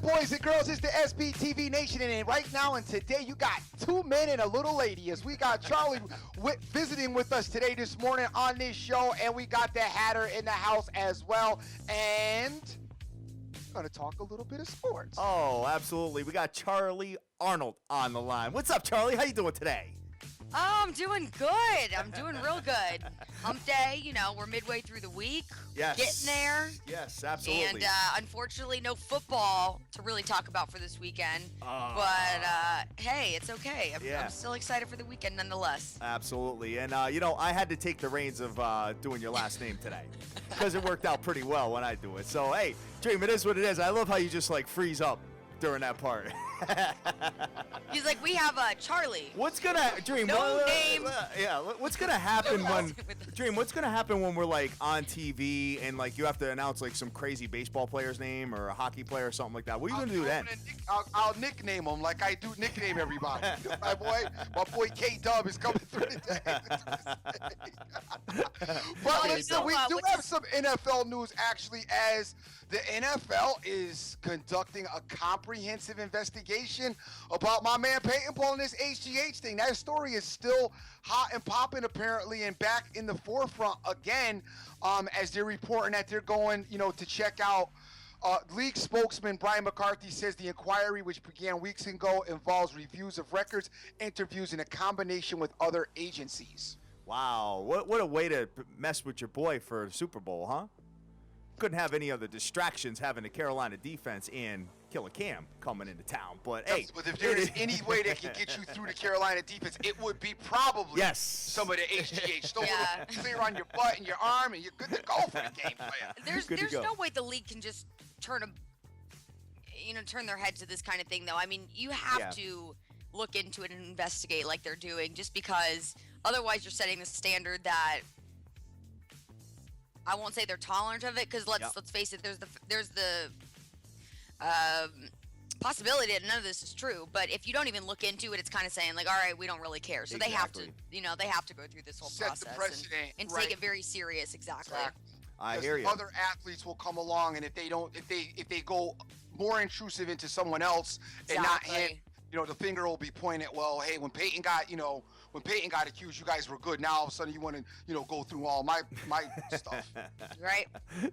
morning, boys and girls. It's the SBTV Nation, and right now and today you got two men and a little lady. As we got Charly visiting with us today this morning on this show, and we got the Hatter in the house as well, and going to talk a little bit of sports. Oh, absolutely. We got Charly Arnold on the line. What's up, Charly? How you doing today? Oh, I'm doing good. I'm doing real good. Hump day, you know, we're midway through the week. Yes. Getting there. Yes, absolutely. And unfortunately, no football to really talk about for this weekend. But hey, it's okay. I'm still excited for the weekend nonetheless. Absolutely. And, I had to take the reins of doing your last name today because it worked out pretty well when I do it. So, hey, Dream, it is what it is. I love how you just, freeze up during that part. He's like, we have Charly. What's gonna Dream? No name. What's gonna happen What's gonna happen when we're on TV and you have to announce some crazy baseball player's name or a hockey player or something like that? What are you gonna do then? I'll nickname them like I do nickname everybody. my boy K Dub is coming through today. But listen, we do have some NFL news actually, as the NFL is conducting a comprehensive investigation about my man Peyton Ball and this HGH thing. That story is still hot and popping apparently, and back in the forefront again, as they're reporting that they're going, to check out. League spokesman Brian McCarthy says the inquiry, which began weeks ago, involves reviews of records, interviews, and a combination with other agencies. Wow, what a way to mess with your boy for the Super Bowl, huh? Couldn't have any other distractions having the Carolina defense and Killer Cam coming into town. But hey, but if there is any way that can get you through the Carolina defense, it would be probably some of the HGH. Throw a little clear on your butt and your arm, and you're good to go for the game plan. There's no way the league can just turn their head to this kind of thing, though. I mean, you have to look into it and investigate like they're doing, just because otherwise you're setting the standard that I won't say they're tolerant of it, because let's face it, there's the possibility that none of this is true. But if you don't even look into it, it's kind of saying all right, we don't really care. So they have to go through this whole process and take it very serious. Exactly. I hear you. Other athletes will come along, and if they go more intrusive into someone else and not hand, the finger will be pointed. Well, hey, when Peyton got accused, you guys were good. Now all of a sudden you want to go through all my stuff. Right.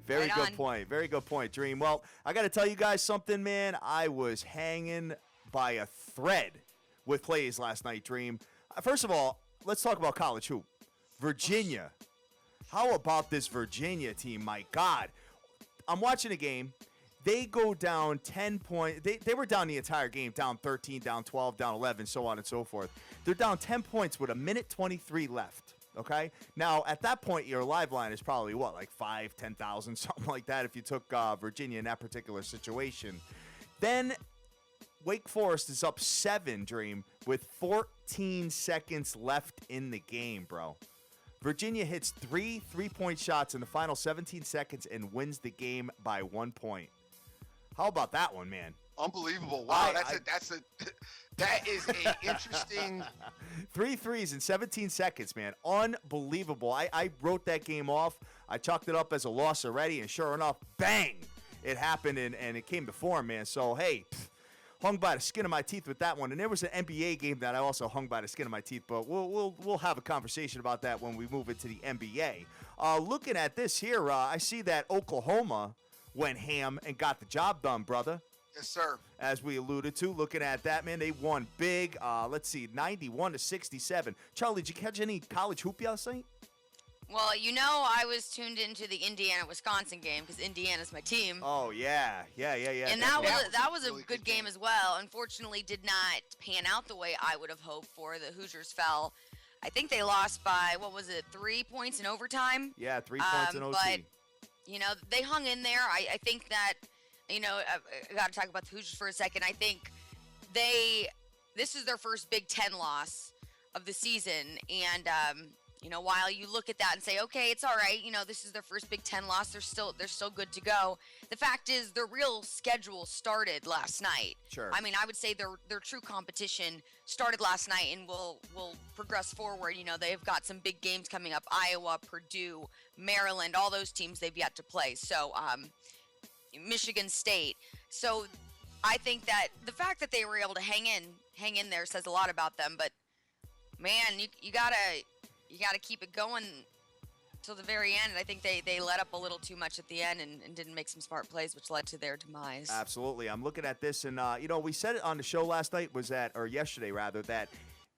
Very good point. Very good point, Dream. Well, I got to tell you guys something, man. I was hanging by a thread with plays last night, Dream. First of all, let's talk about college hoop. Virginia. How about this Virginia team? My God. I'm watching a game. They go down 10 points. They were down the entire game, down 13, down 12, down 11, so on and so forth. They're down 10 points with a minute 23 left, okay? Now, at that point, your live line is probably, 5,000, 10,000, something like that if you took Virginia in that particular situation. Then Wake Forest is up 7, Dream, with 14 seconds left in the game, bro. Virginia hits 3 3-point shots in the final 17 seconds and wins the game by 1 point. How about that one, man? Unbelievable! Wow, that is a interesting. 3 threes in 17 seconds, man. Unbelievable. I wrote that game off. I chalked it up as a loss already, and sure enough, bang! It happened, and it came to form, man. So hey, hung by the skin of my teeth with that one. And there was an NBA game that I also hung by the skin of my teeth, but we'll have a conversation about that when we move into the NBA. Looking at this here, I see that Oklahoma went ham and got the job done, brother. Yes, sir. As we alluded to, looking at that, man, they won big. Let's see, 91-67. Charly, did you catch any college hoop last night? Well, I was tuned into the Indiana-Wisconsin game because Indiana's my team. Oh, yeah. And that was a really good game as well. Unfortunately, did not pan out the way I would have hoped for. The Hoosiers fell. I think they lost by, 3 points in overtime? Yeah, 3 points in OT. But, they hung in there. I think that, I got to talk about the Hoosiers for a second. I think this is their first Big Ten loss of the season. And, while you look at that and say, okay, it's all right, this is their first Big Ten loss, they're still good to go. The fact is, their real schedule started last night. Sure. I mean, I would say their true competition started last night and will progress forward. They've got some big games coming up: Iowa, Purdue, Maryland, all those teams they've yet to play. So, Michigan State. So I think that the fact that they were able to hang in there says a lot about them. But man, you gotta keep it going till the very end. And I think they let up a little too much at the end and didn't make some smart plays, which led to their demise. Absolutely. I'm looking at this, and we said it on the show last night, or yesterday rather, that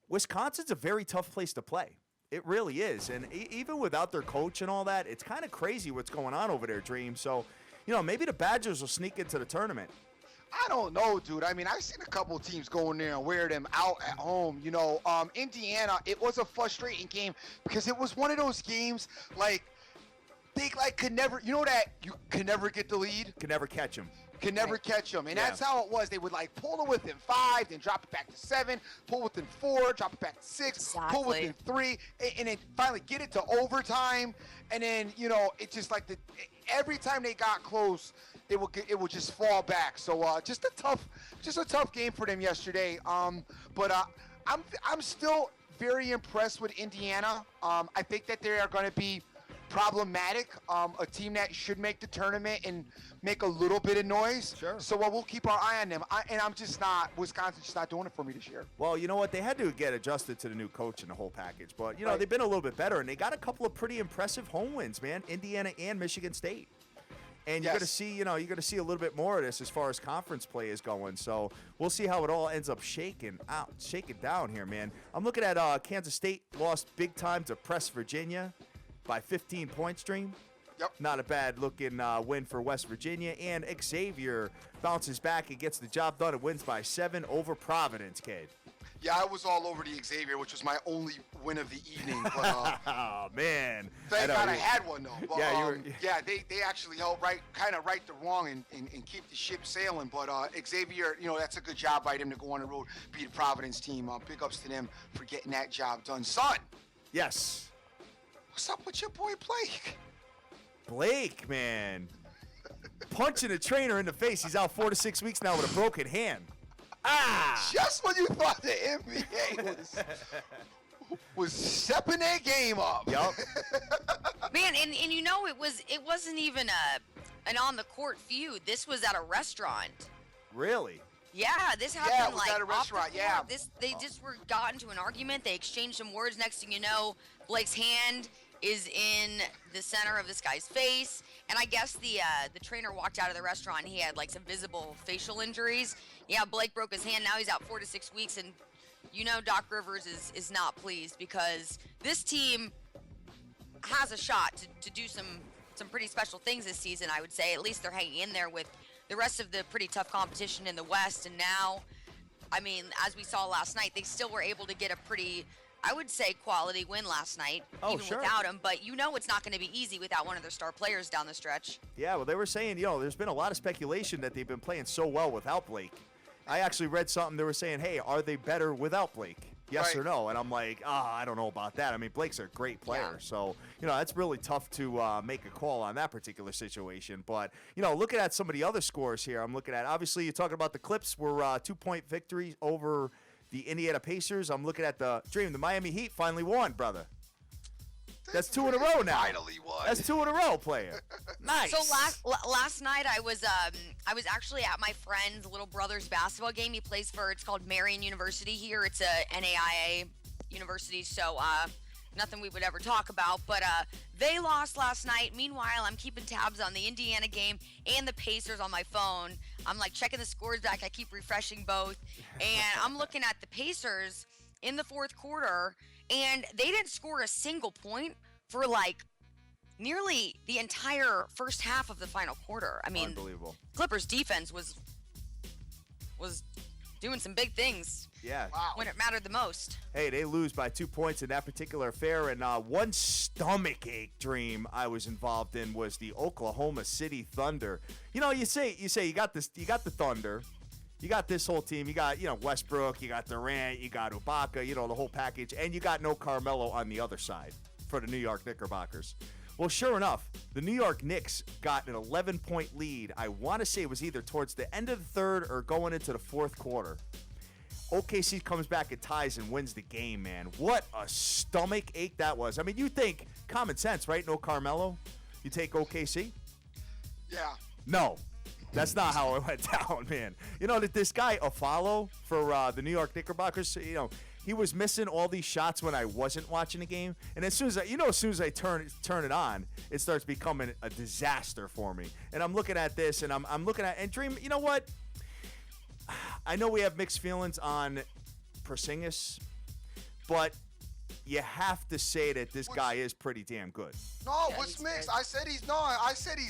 Wisconsin's a very tough place to play. It really is. And even without their coach and all that, it's kind of crazy what's going on over there, Dream. So, maybe the Badgers will sneak into the tournament. I don't know, dude. I mean, I've seen a couple of teams go in there and wear them out at home. Indiana, it was a frustrating game because it was one of those games they could never, that you could never get the lead. Could never catch them. Could never catch them. And that's how it was. They would pull it within 5, then drop it back to 7, pull within 4, drop it back to 6, pull within 3, and then finally get it to overtime. And then, it just every time they got close, it would just fall back. So just a tough game for them yesterday. But I'm still very impressed with Indiana. I think that they are going to be problematic, a team that should make the tournament and make a little bit of noise. Sure. So we'll keep our eye on them. Wisconsin's just not doing it for me this year. Well, you know what? They had to get adjusted to the new coach and the whole package. But, they've been a little bit better, and they got a couple of pretty impressive home wins, man. Indiana and Michigan State. And you're going to see, you're going to see a little bit more of this as far as conference play is going. So we'll see how it all ends up shaking down here, man. I'm looking at Kansas State lost big time to Press Virginia by 15 points, Dream. Yep. Not a bad looking win for West Virginia. And Xavier bounces back and gets the job done and wins by 7 over Providence, kid. Yeah, I was all over the Xavier, which was my only win of the evening. But, oh, man. Thank God I had one, though. But, yeah, they actually helped right the wrong and keep the ship sailing. But Xavier, that's a good job by them to go on the road, beat a Providence team. Big ups to them for getting that job done. Son. Yes. What's up with your boy Blake? Blake, man. Punching a trainer in the face. He's out 4 to 6 weeks now with a broken hand. Just when you thought the NBA was stepping their game up. Yep. Man, and it wasn't even an on the court feud. This was at a restaurant. Really? Yeah, this happened it was at a restaurant. Yeah. They just got into an argument. They exchanged some words. Next thing you know, Blake's hand is in the center of this guy's face. And I guess the trainer walked out of the restaurant and he had some visible facial injuries. Yeah, Blake broke his hand. Now he's out 4 to 6 weeks. And Doc Rivers is not pleased because this team has a shot to do some pretty special things this season, I would say. At least they're hanging in there with the rest of the pretty tough competition in the West. And now, I mean, as we saw last night, they still were able to get a pretty, I would say, quality win last night, even without him. But it's not going to be easy without one of their star players down the stretch. Yeah, well, they were saying, there's been a lot of speculation that they've been playing so well without Blake. I actually read something. They were saying, hey, are they better without Blake? Yes or no? And I'm like, I don't know about that. I mean, Blake's a great player. Yeah. So, that's really tough to make a call on that particular situation. But, looking at some of the other scores here, I'm looking at, obviously, you're talking about the Clips were 2-point victories over the Indiana Pacers. I'm looking at the Miami Heat finally won, brother. That's 2 in a row now. Finally won. That's 2 in a row, player. Nice. So last night I was actually at my friend's little brother's basketball game. He plays for, it's called Marion University here. It's a NAIA university, so nothing we would ever talk about. But they lost last night. Meanwhile, I'm keeping tabs on the Indiana game and the Pacers on my phone. I'm checking the scores back. I keep refreshing both, and I'm looking at the Pacers in the fourth quarter. And they didn't score a single point for nearly the entire first half of the final quarter. I mean, unbelievable. Clippers defense was doing some big things. Yeah. Wow. When it mattered the most. Hey, they lose by 2 points in that particular affair. And one stomach ache dream I was involved in was the Oklahoma City Thunder. You say you got the Thunder. You got this whole team. You got, Westbrook. You got Durant. You got Ibaka. The whole package. And you got no Carmelo on the other side for the New York Knickerbockers. Well, sure enough, the New York Knicks got an 11-point lead. I want to say it was either towards the end of the third or going into the fourth quarter. OKC comes back and ties and wins the game, man. What a stomach ache that was. I mean, you think common sense, right? No Carmelo. You take OKC? Yeah. No. That's not how it went down, man. You know that this guy Afalo for the New York Knickerbockers, he was missing all these shots when I wasn't watching the game, and as soon as I turn it on, it starts becoming a disaster for me. And I'm looking at this, and I'm looking at and Dream. You know what? I know we have mixed feelings on Porzingis, but you have to say that this guy is pretty damn good. No, what's mixed? I said he's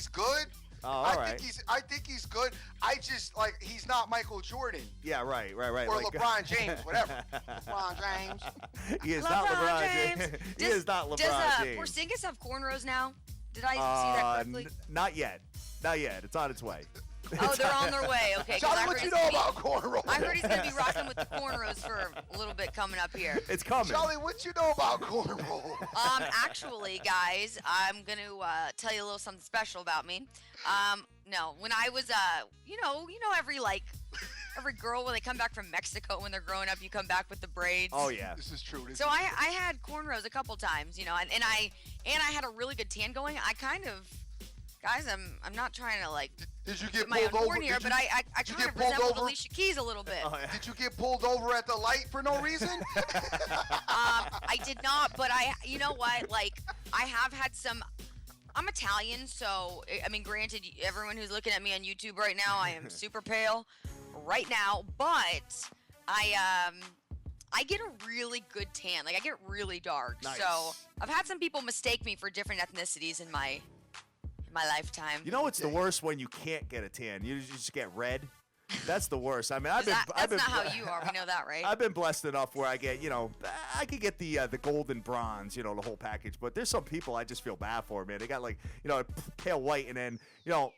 good. Oh, all right. I think he's good. I just he's not Michael Jordan. Yeah, right. Or LeBron James, whatever. LeBron James. He is not LeBron James. He is not LeBron James. Does Porzingis have cornrows now? Did I see that correctly? Not yet. It's on its way. Oh, they're on their way. Okay. Charly, what you know about cornrows? I heard he's going to be rocking with the cornrows for a little bit coming up here. It's coming. Charly, what you know about cornrows? Actually, guys, I'm going to tell you a little something special about me. No, when I was, every girl when they come back from Mexico when they're growing up, you come back with the braids. Oh yeah, this is true. So I had cornrows a couple times, and I had a really good tan going. I kind of, guys, I'm not trying to Did you get my pulled over here, but I kind of resembled Alicia Keys a little bit. Oh, yeah. Did you get pulled over at the light for no reason? I did not, but you know what? I have had some. I'm Italian, so I mean, granted, everyone who's looking at me on YouTube right now, I am super pale right now, but I get a really good tan. I get really dark. Nice. So I've had some people mistake me for different ethnicities in my lifetime. You know what's the worst when you can't get a tan? You just get red. That's the worst. I mean, That's not how you are. We know that, right? I've been blessed enough where I get, I could get the golden bronze, the whole package. But there's some people I just feel bad for, man. They got pale white, and then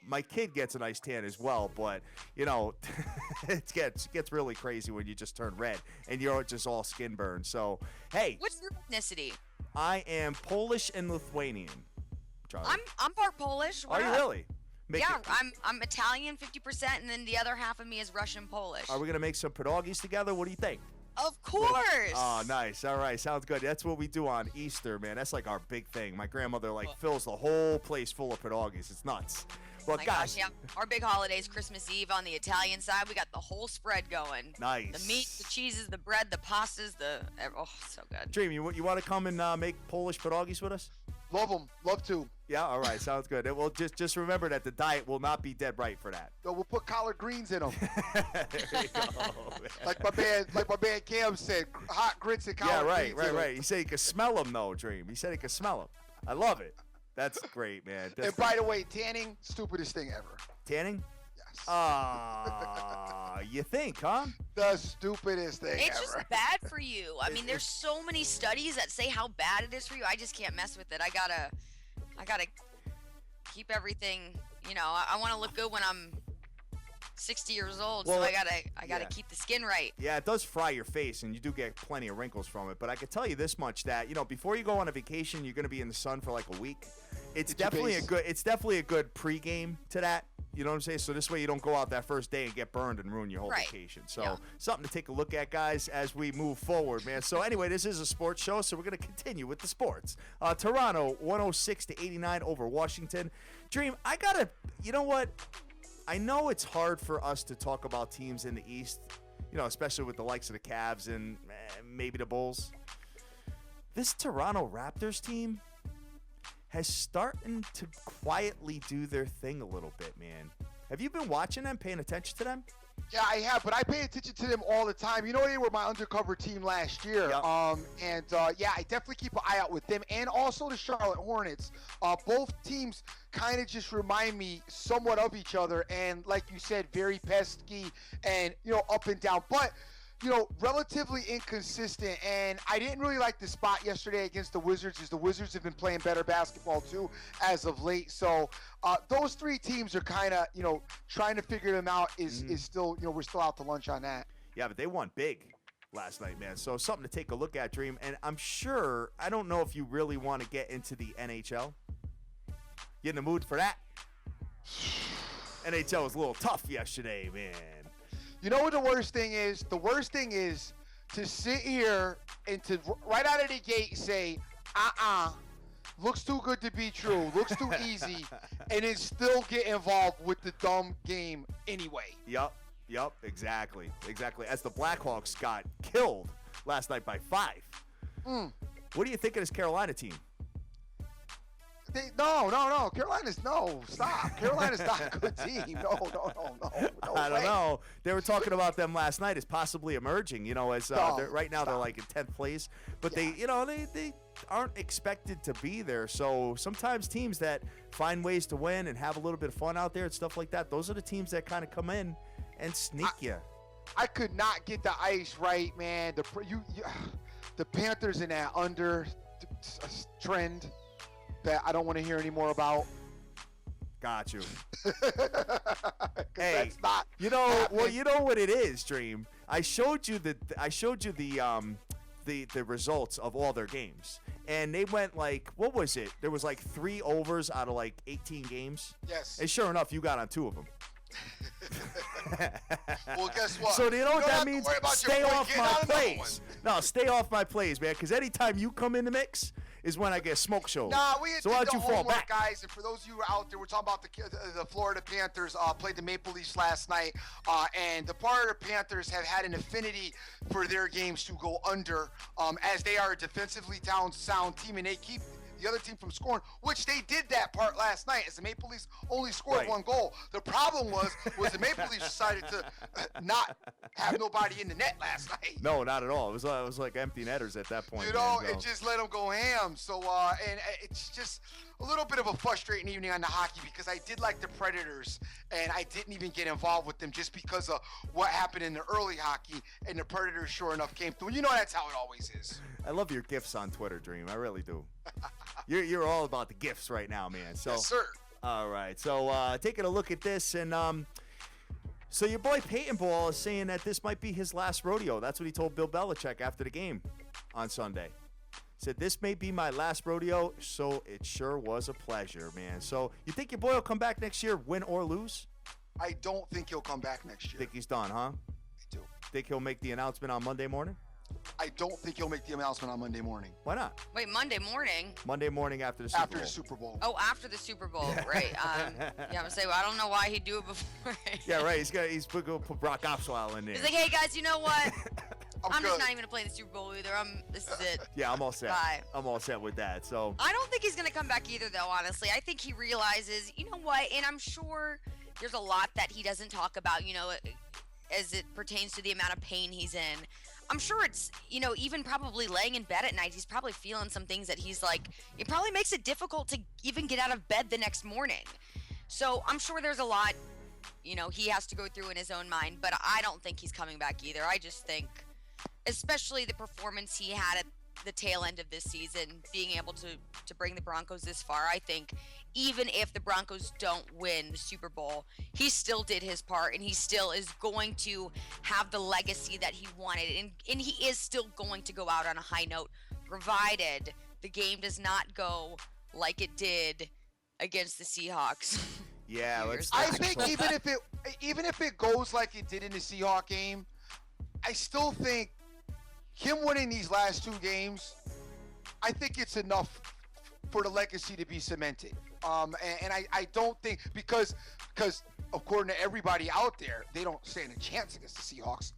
my kid gets a nice tan as well. But it gets really crazy when you just turn red and you're just all skin burned. So hey, what's your ethnicity? I am Polish and Lithuanian. Charly. I'm part Polish. Are you really? I'm Italian 50%, and then the other half of me is Russian Polish. Are we gonna make some pierogies together? What do you think? Of course. Oh, nice. All right, sounds good. That's what we do on Easter, man. That's our big thing. My grandmother fills the whole place full of pierogies. It's nuts. Well, my guys, gosh, yeah. Our big holidays, Christmas Eve on the Italian side, we got the whole spread going. Nice. The meat, the cheeses, the bread, the pastas, so good. Dream, you want to come and make Polish pierogies with us? Love them. Love to. Yeah, all right, sounds good. Well, just remember that the diet will not be dead right for that. No, we'll put collard greens in them. There you go, like my man Cam said, hot grits and collard greens. Yeah, right. He said he could smell them, though, Dream. He said he could smell them. I love it. That's great, man. And by the way, tanning, stupidest thing ever. Tanning? Yes. You think, huh? The stupidest thing It's ever. just bad for you. I mean, there's so many studies that say how bad it is for you. I just can't mess with it. I gotta keep everything. I want to look good when I'm 60 years old, so I gotta keep the skin right. Yeah, it does fry your face, and you do get plenty of wrinkles from it. But I can tell you this much: that before you go on a vacation, you're gonna be in the sun for like a week. It's definitely a good pregame to that. You know what I'm saying? So this way you don't go out that first day and get burned and ruin your whole vacation. So something to take a look at, guys, as we move forward, man. So anyway, this is a sports show, so we're going to continue with the sports. Toronto, 106-89 over Washington. Dream, you know what? I know it's hard for us to talk about teams in the East, especially with the likes of the Cavs and maybe the Bulls. This Toronto Raptors team has starting to quietly do their thing a little bit, man. Have you been watching them, paying attention to them? Yeah, I have, but I pay attention to them all the time. They were my undercover team last year. Yep. I definitely keep an eye out with them, and also the Charlotte Hornets. Both teams kind of just remind me somewhat of each other, and like you said, very pesky and up and down. But relatively inconsistent, and I didn't really like the spot yesterday against the Wizards, as the Wizards have been playing better basketball too as of late. So those three teams are kind of, trying to figure them out. Is still, we're still out to lunch on that. Yeah, but they won big last night, man. So something to take a look at, Dream. And I'm sure, I don't know if you really want to get into the NHL. You in the mood for that? NHL was a little tough yesterday, man. You know what the worst thing is? The worst thing is to sit here and to right out of the gate say, looks too good to be true, looks too easy, and then still get involved with the dumb game anyway. Yep, exactly. As the Blackhawks got killed last night by 5. What do you think of this Carolina team? No. Stop. Carolina's not a good team. No I don't way. know. They were talking about them last night as possibly emerging, as right now they're like in 10th place. But they aren't expected to be there. So sometimes teams that find ways to win and have a little bit of fun out there and stuff like that, those are the teams that kind of come in and sneak you. I could not get the ice right, man. The Panthers in that under trend that I don't want to hear any more about. Got you. Hey, that's not you know what it is, Dream. I showed you the results of all their games, and they went like, what was it? There was like 3 overs out of like 18 games. Yes. And sure enough, you got on 2 of them. Well, guess what? So you know what that don't means? have to worry about Stay your boy off getting my on another plays. one. No, stay off my plays, man. Because anytime you come in the mix is when I get smoke show. Nah, we so did why'd the you fall homework, back, guys. And for those of you out there, we're talking about the Florida Panthers played the Maple Leafs last night, and the Florida Panthers have had an affinity for their games to go under, as they are a defensively sound team, and they keep the other team from scoring, which they did that part last night, as the Maple Leafs only scored 1 goal. The problem was the Maple Leafs decided to not have nobody in the net last night. No, not at all. It was like empty netters at that point. It just let them go ham. So, and it's just a little bit of a frustrating evening on the hockey, because I did like the Predators, and I didn't even get involved with them just because of what happened in the early hockey, and the Predators sure enough came through. You know that's how it always is. I love your gifts on Twitter, Dream. I really do. You're all about the gifts right now, man. So, yes, sir. All right. So taking a look at this, and so your boy Peyton Ball is saying that this might be his last rodeo. That's what he told Bill Belichick after the game on Sunday. Said, this may be my last rodeo, so it sure was a pleasure, man. So you think your boy will come back next year, win or lose? I don't think he'll come back next year. Think he's done, huh? I do. Think he'll make the announcement on Monday morning? I don't think he'll make the announcement on Monday morning. Why not? Wait, Monday morning? Monday morning after the Super Bowl. After the Super Bowl. Oh, after the Super Bowl, right. Yeah, I'm gonna say, well, I don't know why he'd do it before. Yeah, right. He's going to put Brock Osweiler in there. He's like, hey, guys, you know what? I'm good. just not even gonna play the Super Bowl either. This is it. Yeah, I'm all set. Bye. I'm all set with that. So I don't think he's gonna come back either, though. Honestly, I think he realizes, you know what? And I'm sure there's a lot that he doesn't talk about, as it pertains to the amount of pain he's in. I'm sure it's, even probably laying in bed at night, he's probably feeling some things that he's like, it probably makes it difficult to even get out of bed the next morning. So I'm sure there's a lot, he has to go through in his own mind, but I don't think he's coming back either. I just think, especially the performance he had at the tail end of this season, being able to bring the Broncos this far, I think even if the Broncos don't win the Super Bowl, he still did his part, and he still is going to have the legacy that he wanted, and he is still going to go out on a high note, provided the game does not go like it did against the Seahawks. Yeah, I think even if it goes like it did in the Seahawks game, I still think him winning these last 2 games, I think it's enough for the legacy to be cemented. And I don't think, because according to everybody out there, they don't stand a chance against the Seahawks.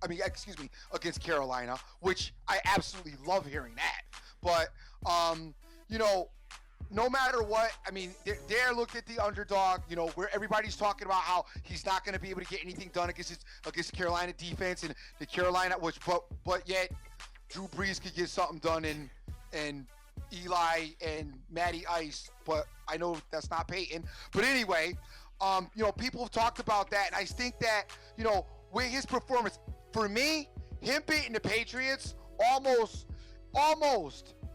Against Carolina, which I absolutely love hearing that. But, no matter what, they're looked at the underdog, where everybody's talking about how he's not going to be able to get anything done against Carolina defense, and the Carolina, but yet Drew Brees could get something done, and Eli and Matty Ice, but I know that's not Peyton. But anyway, people have talked about that, and I think that, with his performance, for me, him beating the Patriots almost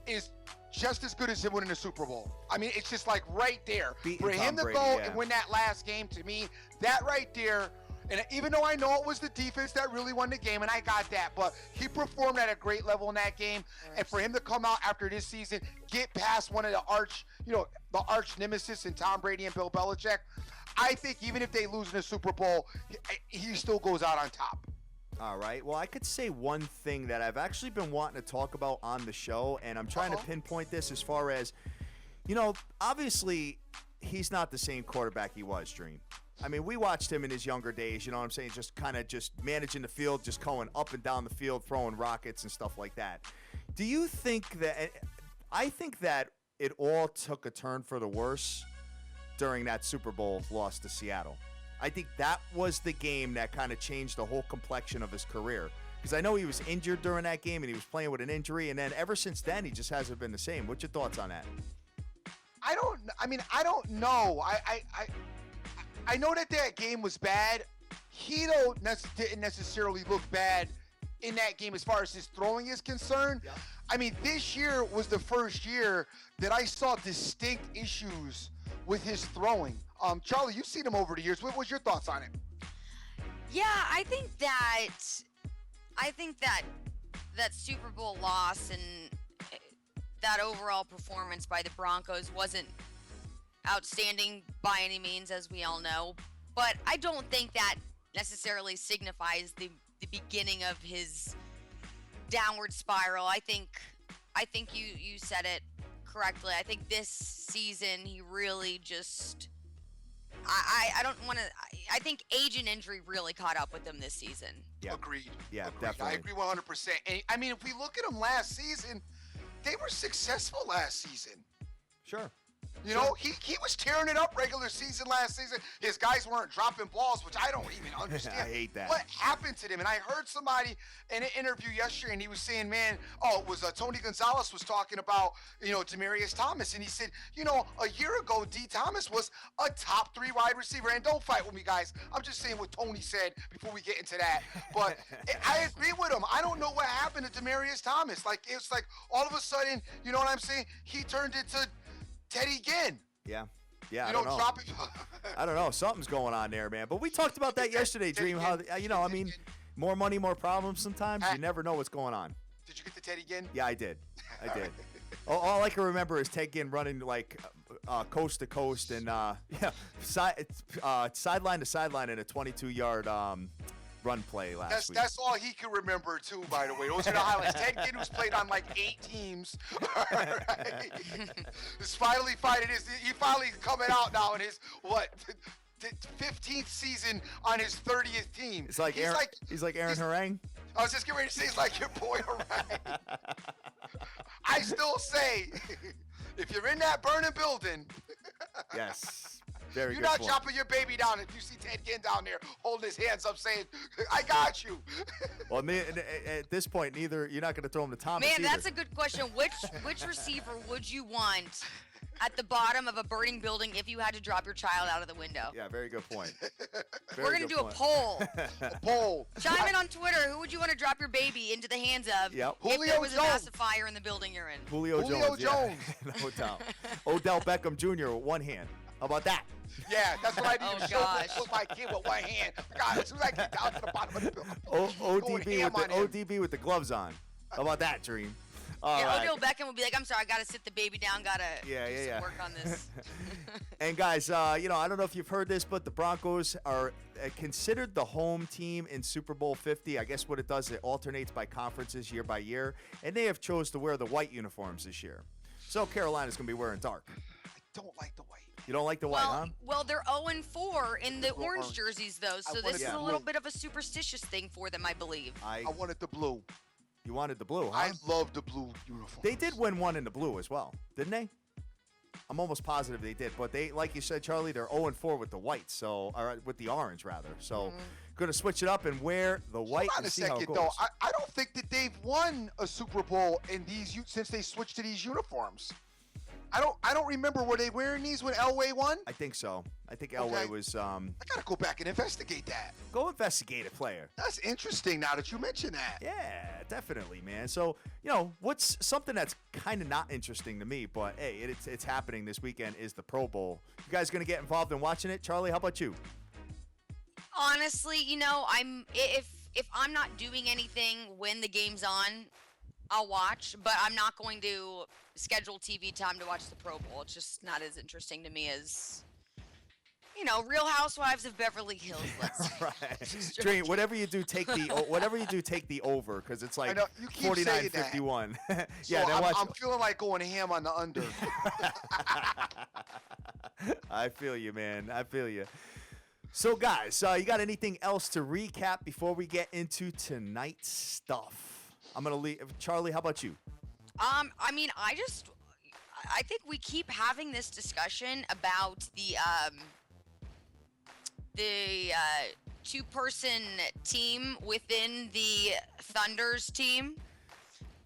is just as good as him winning the Super Bowl. It's just like right there. Beating For him Tom to Brady, go yeah. and win that last game, to me, that right there, and even though I know it was the defense that really won the game, and I got that, but he performed at a great level in that game. And for him to come out after this season, get past one of the arch nemesis in Tom Brady and Bill Belichick, I think even if they lose in the Super Bowl, he still goes out on top. All right. Well, I could say one thing that I've actually been wanting to talk about on the show, and I'm trying to pinpoint this as far as, Obviously, he's not the same quarterback he was, Dream. I mean, we watched him in his younger days, you know what I'm saying? Just kind of just managing the field, just going up and down the field, throwing rockets and stuff like that. Do you think that – I think that it all took a turn for the worse during that Super Bowl loss to Seattle. I think that was the game that kind of changed the whole complexion of his career. Because I know he was injured during that game and he was playing with an injury, and then ever since then, he just hasn't been the same. What's your thoughts on that? I don't know. I know that game was bad. He didn't necessarily look bad in that game as far as his throwing is concerned. Yeah. I mean, this year was the first year that I saw distinct issues with his throwing. Charly, you've seen him over the years. What was your thoughts on it? Yeah, I think that Super Bowl loss and that overall performance by the Broncos wasn't outstanding by any means, as we all know. But I don't think that necessarily signifies the beginning of his downward spiral. I think you said it correctly. I think this season he really just I don't want to. I think age and injury really caught up with him this season. Yeah. Agreed. Yeah, Agreed. definitely. I agree 100%. And I mean, if we look at him last season, they were successful last season. Sure. You know, he was tearing it up regular season last season. His guys weren't dropping balls, which I don't even understand. I hate that. What happened to them? And I heard somebody in an interview yesterday, and he was saying, man, it was Tony Gonzalez was talking about, Demaryius Thomas. And he said, a year ago, D. Thomas was a top 3 wide receiver. And don't fight with me, guys. I'm just saying what Tony said before we get into that. But I agree with him. I don't know what happened to Demaryius Thomas. Like, it's like all of a sudden, you know what I'm saying? He turned into Teddy Ginn. Yeah. I don't know. Drop it. I don't know. Something's going on there, man. But we talked about that yesterday, Dream. How, more money, more problems sometimes. You never know what's going on. Did you get the Teddy Ginn? Yeah, I did. All I can remember is Ted Ginn running like coast to coast and sideline to sideline in a 22-yard run play last week. That's all he can remember too, by the way. Those are the highlights. Ted Ginn, who's played on like 8 teams. Right? He's finally coming out now in his 15th season on his 30th team. He's like Aaron Harang. I was just getting ready to say he's like your boy Harang. I still say, if you're in that burning building, yes. Very you're good not point. chopping your baby down if you see Ted Ginn down there holding his hands up saying, I got you. Well, at this point, you're not going to throw him to Thomas Man, either. that's a good question. Which receiver would you want at the bottom of a burning building if you had to drop your child out of the window? Yeah, very good point. We're going to do a poll. A poll. Chime in on Twitter. Who would you want to drop your baby into the hands of Yep. if Julio there was Jones. a massive fire in the building you're in? Julio Jones. Yeah. No doubt. Odell Beckham Jr. with one hand. How about that? Yeah, that's what I need to show gosh. put my kid with one hand. God, as soon as I get down to the bottom of the building, ODB with the gloves on. How about that, Dream? All right. Odell Beckham would be like, I'm sorry, I got to sit the baby down, got to do some work on this. And guys, I don't know if you've heard this, but the Broncos are considered the home team in Super Bowl 50. I guess what it does, it alternates by conferences year by year, and they have chose to wear the white uniforms this year. So Carolina's going to be wearing dark. I don't like the white. You don't like the white, huh? Well, they're 0-4 in the orange jerseys, though, so this is a little blue. bit of a superstitious thing for them, I believe. I wanted the blue. You wanted the blue, huh? I love the blue uniform. They did win one in the blue as well, didn't they? I'm almost positive they did, but they, like you said, Charlie, they're 0-4 with the white, or with the orange rather. So, going to switch it up and wear the white Hold on and a see how it second, goes. though. I don't think that they've won a Super Bowl in these since they switched to these uniforms. I don't remember, were they wearing these when Elway won? I think so. I think Elway was. I gotta go back and investigate that. Go investigate it, player. That's interesting now that you mention that. Yeah, definitely, man. So, what's something that's kind of not interesting to me, but hey, it's happening this weekend is the Pro Bowl. You guys gonna get involved in watching it? Charlie, how about you? Honestly, if I'm not doing anything when the game's on, I'll watch, but I'm not going to schedule TV time to watch the Pro Bowl. It's just not as interesting to me as Real Housewives of Beverly Hills. Let's Right. Dream, whatever you do, take the over because it's like I know, you keep 49-51. So Yeah, then watch. I'm feeling like going ham on the under. I feel you, man. I feel you. So, guys, you got anything else to recap before we get into tonight's stuff? I'm gonna leave. Charly, how about you? I think we keep having this discussion about the two-person team within the Thunder's team,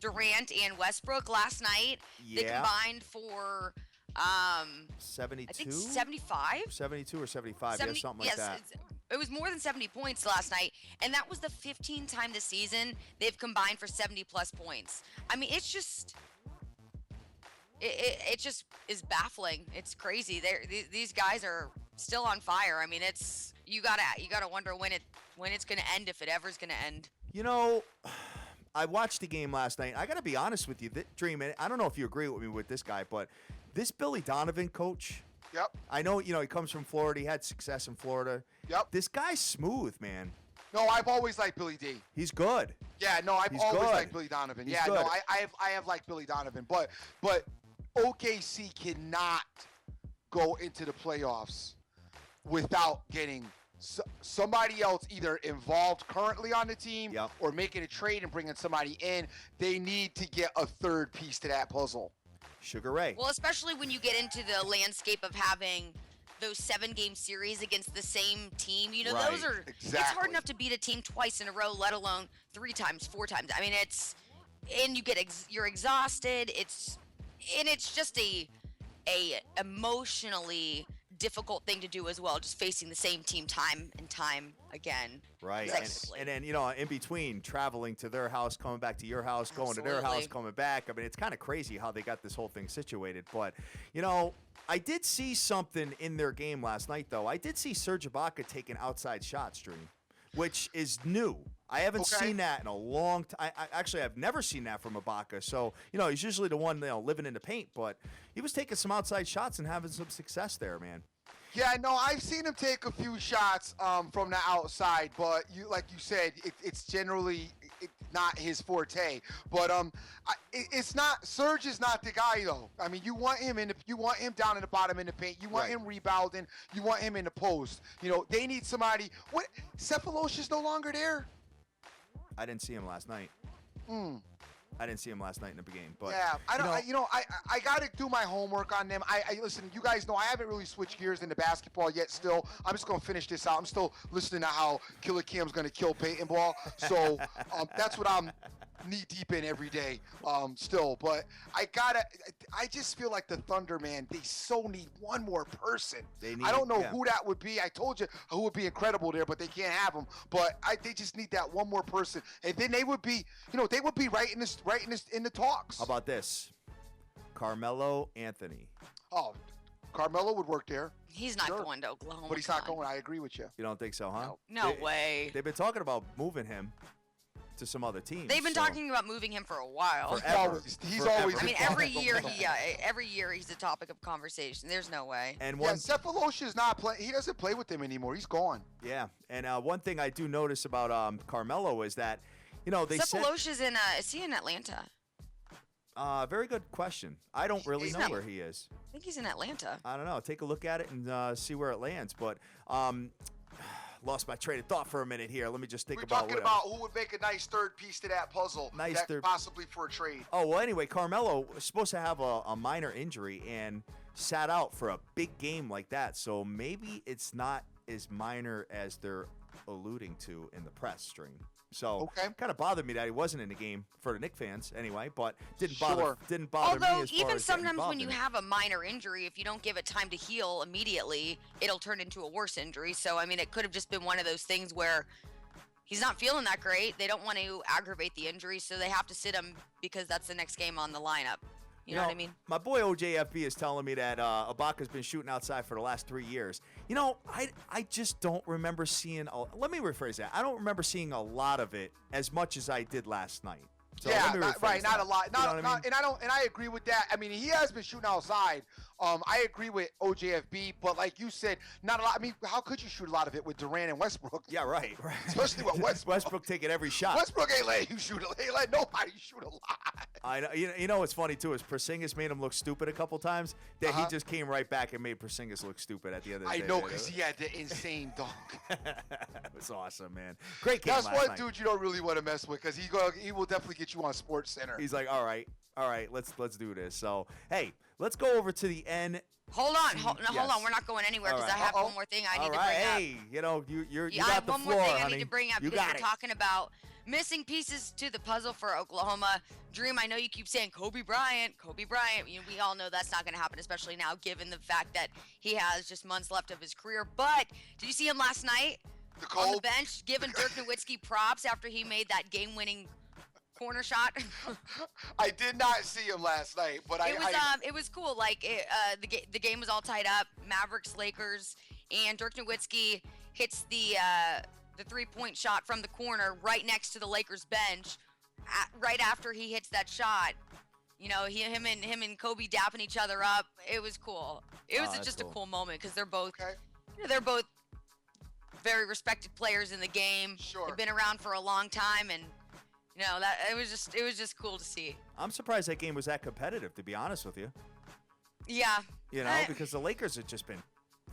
Durant and Westbrook. Last night, they combined for 72. I think 75. 72 or 75, yeah, something like that. It was more than 70 points last night, and that was the 15th time this season they've combined for 70-plus points. I mean, it's just. It just is baffling. It's crazy. These guys are still on fire. I mean, you gotta wonder when it's gonna end, if it ever's gonna end. I watched the game last night. I gotta be honest with you, Dream. I don't know if you agree with me with this guy, but this Billy Donovan coach. Yep. I know he comes from Florida. He had success in Florida. Yep. This guy's smooth, man. No, I've always liked Billy D. He's good. Yeah, no, I've always liked Billy Donovan. He's yeah, good. no, I have liked Billy Donovan, but OKC cannot go into the playoffs without getting somebody else either involved currently on the team or making a trade and bringing somebody in. They need to get a third piece to that puzzle. Sugar Ray. Well, especially when you get into the landscape of having those 7-game series against the same team. Right. Those are it's hard enough to beat a team twice in a row, let alone 3 times, 4 times. I mean, and you get you're exhausted. It's just a emotionally difficult thing to do as well, just facing the same team time and time again. Right. And then, in between, traveling to their house, coming back to your house, going to their house, coming back. I mean, it's kind of crazy how they got this whole thing situated. But, I did see something in their game last night, though. I did see Serge Ibaka taking outside shots, Dream, which is new. I haven't seen that in a long time. I've never seen that from Ibaka. So, he's usually the one, living in the paint. But he was taking some outside shots and having some success there, man. Yeah, no, I've seen him take a few shots from the outside, but like you said, it's generally not his forte. But it's not. Serge is not the guy though. I mean, you want him down in the bottom in the paint. You want him rebounding. You want him in the post. They need somebody. What? Cephalosha's no longer there. I didn't see him last night. I didn't see him last night in the game, but yeah, I don't. I got to do my homework on them. I listen. You guys know I haven't really switched gears into basketball yet. Still, I'm just gonna finish this out. I'm still listening to how Killer Cam's gonna kill Peyton Ball. So that's what I'm knee deep in every day. Still, but I just feel like the Thunder, man. They so need one more person. I don't know who that would be. I told you who would be incredible there, but they can't have him. But they just need that one more person, and then they would be, they would be right in the talks. How about this? Carmelo Anthony. Oh, Carmelo would work there. He's not going to Oklahoma. But he's not going. I agree with you. You don't think so, huh? No way. They've been talking about moving him to some other teams. They've been talking about moving him for a while. Forever. He's always. I mean, every year he's a topic of conversation. There's no way. And Cephalosha is not playing. He doesn't play with them anymore. He's gone. Yeah, and one thing I do notice about Carmelo is that, they Cephalosha's is he in Atlanta? Very good question. I don't really know where he is. I think he's in Atlanta. I don't know. Take a look at it and see where it lands. But lost my train of thought for a minute here. Let me just think about. We're talking about who would make a nice third piece to that puzzle. Possibly for a trade. Oh well. Anyway, Carmelo was supposed to have a minor injury and sat out for a big game like that. So maybe it's not as minor as they're alluding to in the press stream. So kind of bothered me that he wasn't in the game for the Knicks fans anyway, but didn't bother me. Although even sometimes when you have a minor injury, if you don't give it time to heal immediately, it'll turn into a worse injury. So I mean, it could have just been one of those things where he's not feeling that great. They don't want to aggravate the injury, so they have to sit him because that's the next game on the lineup. You know what I mean? My boy OJFB is telling me that Ibaka's been shooting outside for the last 3 years. I just don't remember seeing. Let me rephrase that. I don't remember seeing a lot of it as much as I did last night. So yeah, let me rephrase right, not that. a lot. You know what I mean? And I agree with that. I mean, he has been shooting outside. I agree with OJFB, but like you said, not a lot. I mean, how could you shoot a lot of it with Durant and Westbrook? Yeah, right. Especially with Westbrook. Westbrook taking every shot. Westbrook ain't letting you shoot. He let nobody shoot a lot. I know. You know what's funny too is Porzingis made him look stupid a couple times. That he just came right back and made Porzingis look stupid at the end of the day. I know, because he had the insane dunk. It was awesome, man. Great game. That's last one night. dude you don't really want to mess with, because he will definitely get you on Sports Center. He's like, all right, let's do this. So hey, let's go over to the end. Hold on. We're not going anywhere, because I have one more thing I need to bring up. Hey, you know, you I got have the one floor, more thing honey. I need to bring up, You because got we're it. talking about missing pieces to the puzzle for Oklahoma. Dream, I know you keep saying Kobe Bryant. We all know that's not going to happen, especially now, given the fact that he has just months left of his career. But did you see him last night on the bench giving Dirk Nowitzki props after he made that game-winning corner shot? I did not see him last night, but it was cool. Like the game was all tied up. Mavericks, Lakers, and Dirk Nowitzki hits the 3-point shot from the corner right next to the Lakers bench. Right after he hits that shot, you know, him and Kobe dapping each other up. It was cool. It was just a cool moment, because they're both they're both very respected players in the game. Sure. They've been around for a long time, and you know, that it was just cool to see. I'm surprised that game was that competitive, to be honest with you. Yeah. You know, because the Lakers have just been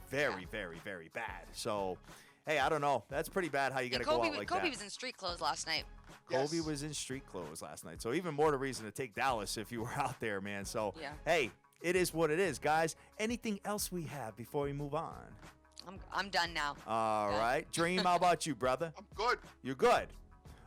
very, very, very bad. So, hey, I don't know. That's pretty bad how you got to go out like Kobe that. was in street clothes last night. Kobe Yes. was in street clothes last night. So even more the reason to take Dallas if you were out there, man. So, Yeah. hey, it is what it is, guys. Anything else we have before we move on? I'm done now. All right. Dream, how about you, brother? I'm good. You're good.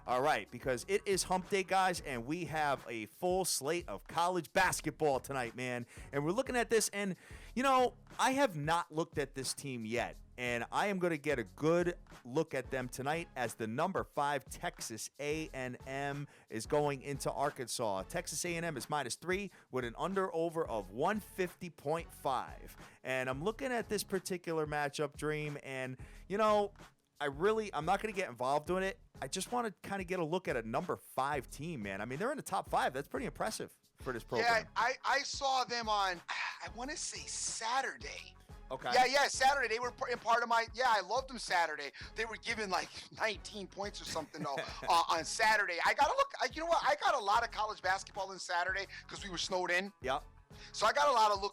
All right, because it is hump day, guys, and we have a full slate of college basketball tonight, man. And we're looking at this, and, you know, I have not looked at this team yet, and I am going to get a good look at them tonight as the number 5 Texas A&M is going into Arkansas. Texas A&M is -3 with an under-over of 150.5. And I'm looking at this particular matchup, Dream, and, you know, I'm not going to get involved in it. I just want to kind of get a look at a number 5 team, man. I mean, they're in the top 5. That's pretty impressive for this program. Yeah, I saw them on, I want to say Saturday. Okay. Yeah, Saturday. They were in part of my, I loved them Saturday. They were given like 19 points or something though, on Saturday. I got to look, you know what? I got a lot of college basketball on Saturday because we were snowed in. Yep. So I got a lot of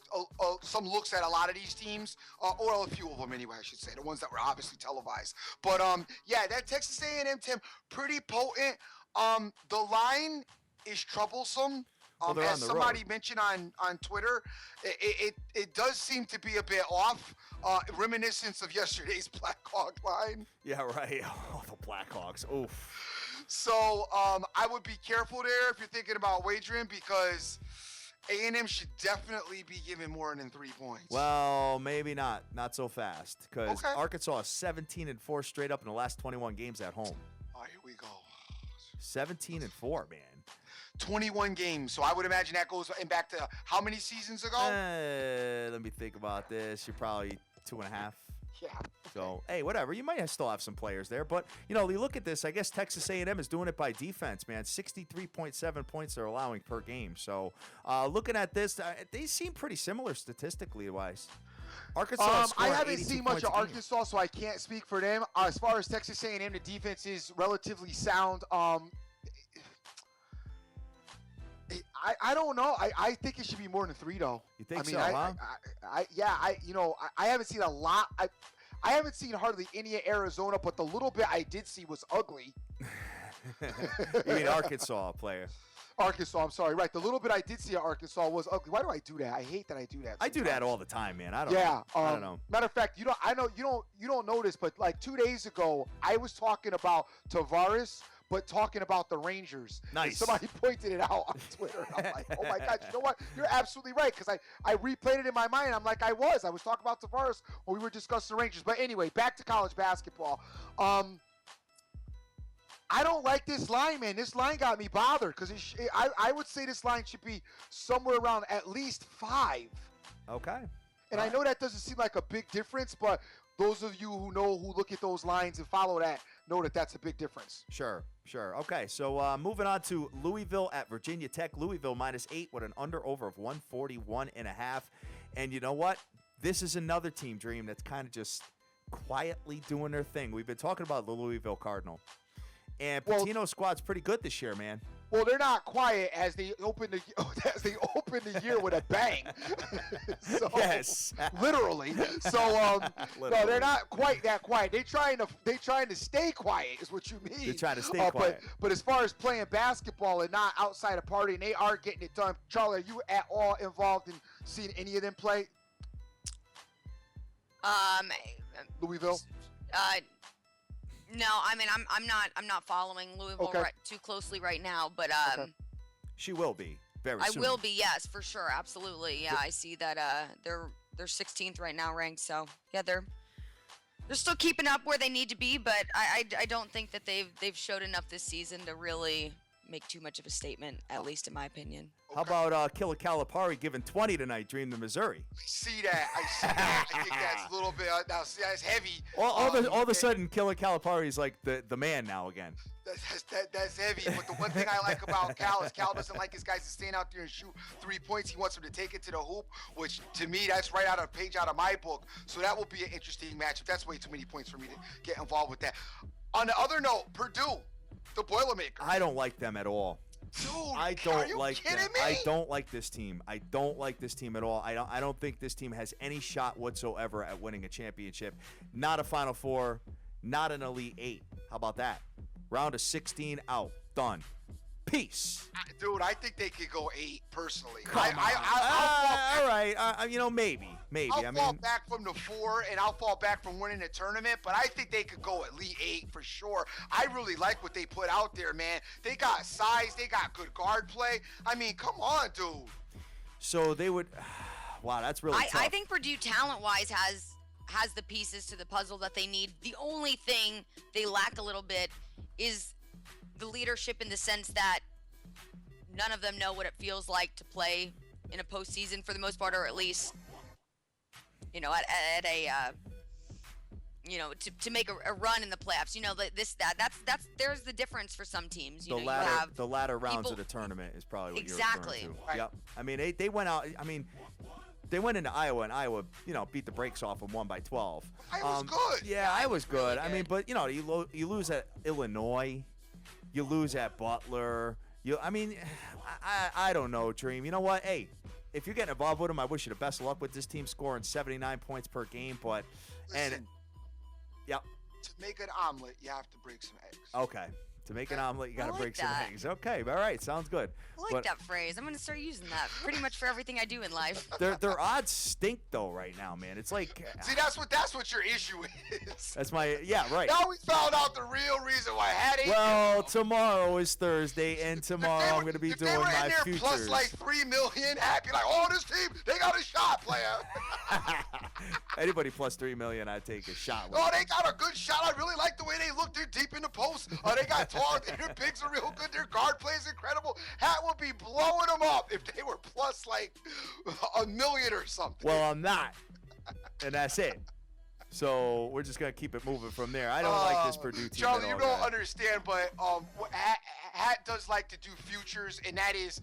some looks at a lot of these teams, or a few of them anyway, I should say, the ones that were obviously televised. But that Texas A&M team, pretty potent. The line is troublesome. Well, they're on As the somebody road. mentioned on Twitter, it does seem to be a bit off, reminiscence of yesterday's Blackhawk line. Yeah, right. Oh, the Blackhawks. Oof. So I would be careful there if you're thinking about wagering, because A&M should definitely be giving more than 3 points. Well, maybe not. Not so fast, because Okay. Arkansas is 17-4 straight up in the last 21 games at home. Oh, here we go. 17-4, man. 21 games. So I would imagine that goes in back to how many seasons ago? Let me think about this. You're probably 2.5. Yeah. So, hey, whatever. You might still have some players there. But, you know, you look at this, I guess Texas A&M is doing it by defense, man. 63.7 points they're allowing per game. So, looking at this, they seem pretty similar statistically wise. Arkansas I haven't seen much of a game. Arkansas, so I can't speak for them. As far as Texas A&M, the defense is relatively sound. I don't know. I think it should be more than 3, though. You think I mean, so, huh? I haven't seen a lot. I haven't seen hardly any of Arizona, but the little bit I did see was ugly. You mean Arkansas player? Arkansas, I'm sorry. Right, the little bit I did see of Arkansas was ugly. Why do I do that? I hate that I do that. I do that sometimes. all the time, man. I don't know. Matter of fact, you don't know this, but like 2 days ago, I was talking about Tavares, but talking about the Rangers. Nice. And somebody pointed it out on Twitter. I'm like, oh my God, you know what? You're absolutely right, because I replayed it in my mind. I'm like, I was talking about Tavares when we were discussing the Rangers. But anyway, back to college basketball. I don't like this line, man. This line got me bothered, because I would say this line should be somewhere around at least 5. Okay. And I know that doesn't seem like a big difference, but those of you who look at those lines and follow that, know that that's a big difference. Sure. Okay, so moving on to Louisville at Virginia Tech. Louisville -8 with an under-over of 141.5. And you know what? This is another team, Dream, that's kind of just quietly doing their thing. We've been talking about the Louisville Cardinal. And Patino's squad's pretty good this year, man. Well, they're not quiet as they open the year with a bang. So, yes, literally. So no, they're not quite that quiet. They trying to stay quiet is what you mean. They're trying to stay quiet. But as far as playing basketball and not outside a party, and they are getting it done. Charly, are you at all involved in seeing any of them play? Louisville. No, I mean I'm not following Louisville too closely right now, but she will be very soon. I will be, yes, for sure, absolutely. Yeah, I see that they're 16th right now ranked, so yeah, they're still keeping up where they need to be, but I don't think that they've showed enough this season to really make too much of a statement, at least in my opinion. How about Killer Calipari giving 20 tonight, Dream to Missouri? I see that. I think that's a little bit now. See, that's heavy. All of a sudden, Killer Calipari is like the man now again. That's heavy. But the one thing I like about Cal is Cal doesn't like his guys to stand out there and shoot 3 points. He wants them to take it to the hoop, which to me that's right out of a page out of my book. So that will be an interesting matchup. That's way too many points for me to get involved with that. On the other note, Purdue, the Boilermakers. I don't like them at all. Dude, I are don't you like kidding them. me? I don't like this team. I don't like this team at all. I don't think this team has any shot whatsoever at winning a championship. Not a Final Four, not an Elite Eight. How about that? Round of 16 out. Done. Peace. Dude, I think they could go 8 personally. All right. Maybe. I'll fall back from the 4, and I'll fall back from winning the tournament, but I think they could go at least 8 for sure. I really like what they put out there, man. They got size. They got good guard play. I mean, come on, dude. So they would – wow, that's really tough. I think Purdue, talent-wise, has the pieces to the puzzle that they need. The only thing they lack a little bit is the leadership, in the sense that none of them know what it feels like to play in a postseason for the most part, or at least, at a to make a run in the playoffs. That's there's the difference for some teams. The latter rounds of the tournament is probably what you're referring to. Right. Yep. I mean, they went out. I mean, they went into Iowa, and Iowa, beat the brakes off them, won by 12. Iowa's good. Yeah, Iowa's good. Really I mean, but you lose at Illinois, you lose at Butler. I don't know, Dream. You know what? Hey, if you're getting involved with them, I wish you the best of luck with this team scoring 79 points per game. But Listen, yep. To make an omelet, you have to break some eggs. Okay. To make an omelet, you got to break some that. eggs. Okay, all right, sounds good. I like that phrase. I'm going to start using that pretty much for everything I do in life. Their odds stink though right now, man. It's like see, that's what your issue is. That's right. Now we found out the real reason why I had it. Well, tomorrow is Thursday, and tomorrow I'm going to be doing my futures. futures. Plus like 3 million, happy like, this team, they got a shot, player. Anybody plus 3 million, I'd take a shot with. Oh, they got a good shot. I really like the way they look. They're deep in the post. They got tall. Their bigs are real good. Their guard play is incredible. Hat would be blowing them up if they were plus like 1 million or something. Well, I'm not, and that's it. So we're just gonna keep it moving from there. I don't like this Purdue team. Charly, you don't understand, but Hat does like to do futures, and that is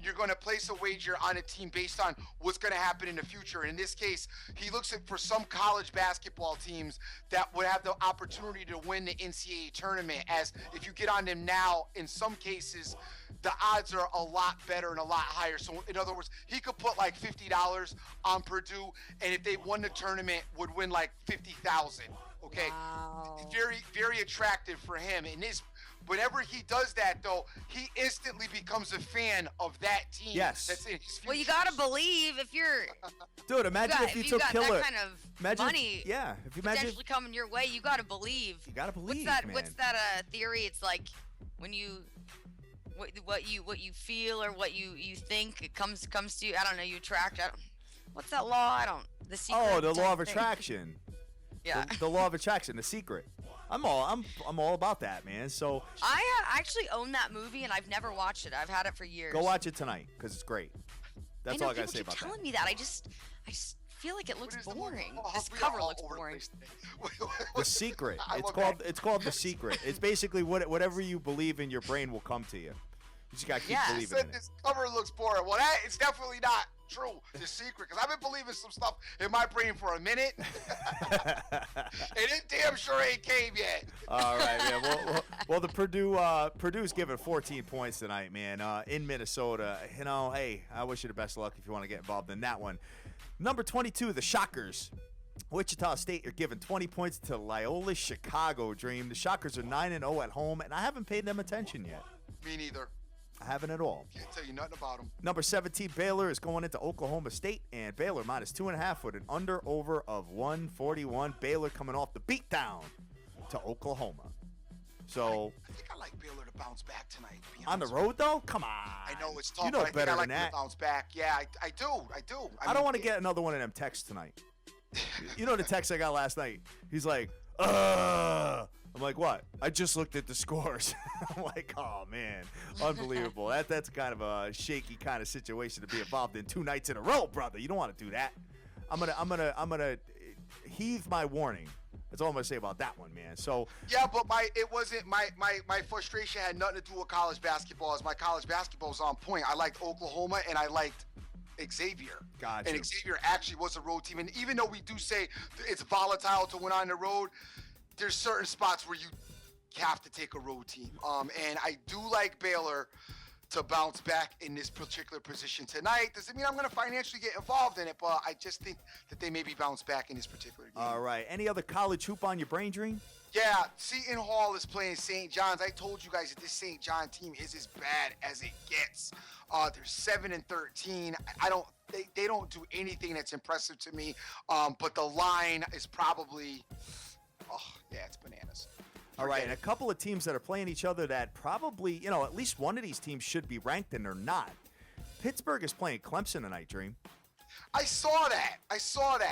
you're going to place a wager on a team based on what's going to happen in the future. In this case, he looks at for some college basketball teams that would have the opportunity to win the NCAA tournament. As if you get on them now, in some cases, the odds are a lot better and a lot higher. So in other words, he could put like $50 on Purdue, and if they won the tournament, would win like $50,000. Okay, wow. Very, very attractive for him. And whenever he does that, though, he instantly becomes a fan of that team. Yes. That's in his futures. Well, you gotta believe if you're. Dude, imagine if you took got Killer. that kind of money. Yeah, if you imagine potentially coming your way, you gotta believe. You gotta believe, man. What's that theory? It's like when you. What you feel or what you think, it comes to you. I don't know. You attract. What's that law? The secret. Oh, the law of thing. attraction. Yeah. The law of attraction, The Secret. I'm all about that, man. So I actually own that movie and I've never watched it. I've had it for years. go watch it tonight because it's great. That's all I gotta say about that. Telling me that I just feel like it looks What is the boring. movie? Oh, This we are cover all looks over the boring. place today. The Secret. I It's love called. that. It's called The Secret. It's basically whatever you believe in, your brain will come to you. You just gotta keep Yeah. believing Said in it. this cover looks boring. Well, that is definitely not true. The Secret, because I've been believing some stuff in my brain for a minute, and it damn sure ain't came yet. All right, man. Well, the Purdue's giving 14 points tonight, man. In Minnesota, hey, I wish you the best of luck if you want to get involved in that one. Number 22, the Shockers. Wichita State are giving 20 points to Loyola Chicago. Dream. The Shockers are 9-0 at home, and I haven't paid them attention yet. Me neither. I haven't at all. Can't tell you nothing about them. Number 17, Baylor is going into Oklahoma State, and Baylor minus 2.5 with an under-over of 141. Baylor coming off the beatdown to Oklahoma. So I think I like Baylor to bounce back tonight. To be on the honest with road, though, come on. you. I know it's tough. You know but I think better I like than them that. to bounce back. Yeah, I do. I don't want to get another one of them texts tonight. You know the text I got last night? He's like, I'm like, what? I just looked at the scores. I'm like, oh man, unbelievable. That's kind of a shaky kind of situation to be involved in 2 nights in a row, brother. You don't want to do that. I'm gonna heave my warning. That's all I'm gonna say about that one, man. So Yeah, but my frustration had nothing to do with college basketball. As my college basketball was on point. I liked Oklahoma and I liked Xavier. Gotcha. And Xavier actually was a road team. And even though we do say it's volatile to win on the road, there's certain spots where you have to take a road team. And I do like Baylor to bounce back in this particular position tonight. Doesn't mean I'm going to financially get involved in it, but I just think that they maybe bounce back in this particular game. all right. Any other college hoop on your brain, Dream? Yeah, Seton Hall is playing St. John's. I told you guys that this St. John team is as bad as it gets. They're 7-13. They don't do anything that's impressive to me. But the line is probably, it's bananas. All right, Forget and a it. couple of teams that are playing each other that probably, at least one of these teams should be ranked and they're not. Pittsburgh is playing Clemson tonight, Dream. I saw that.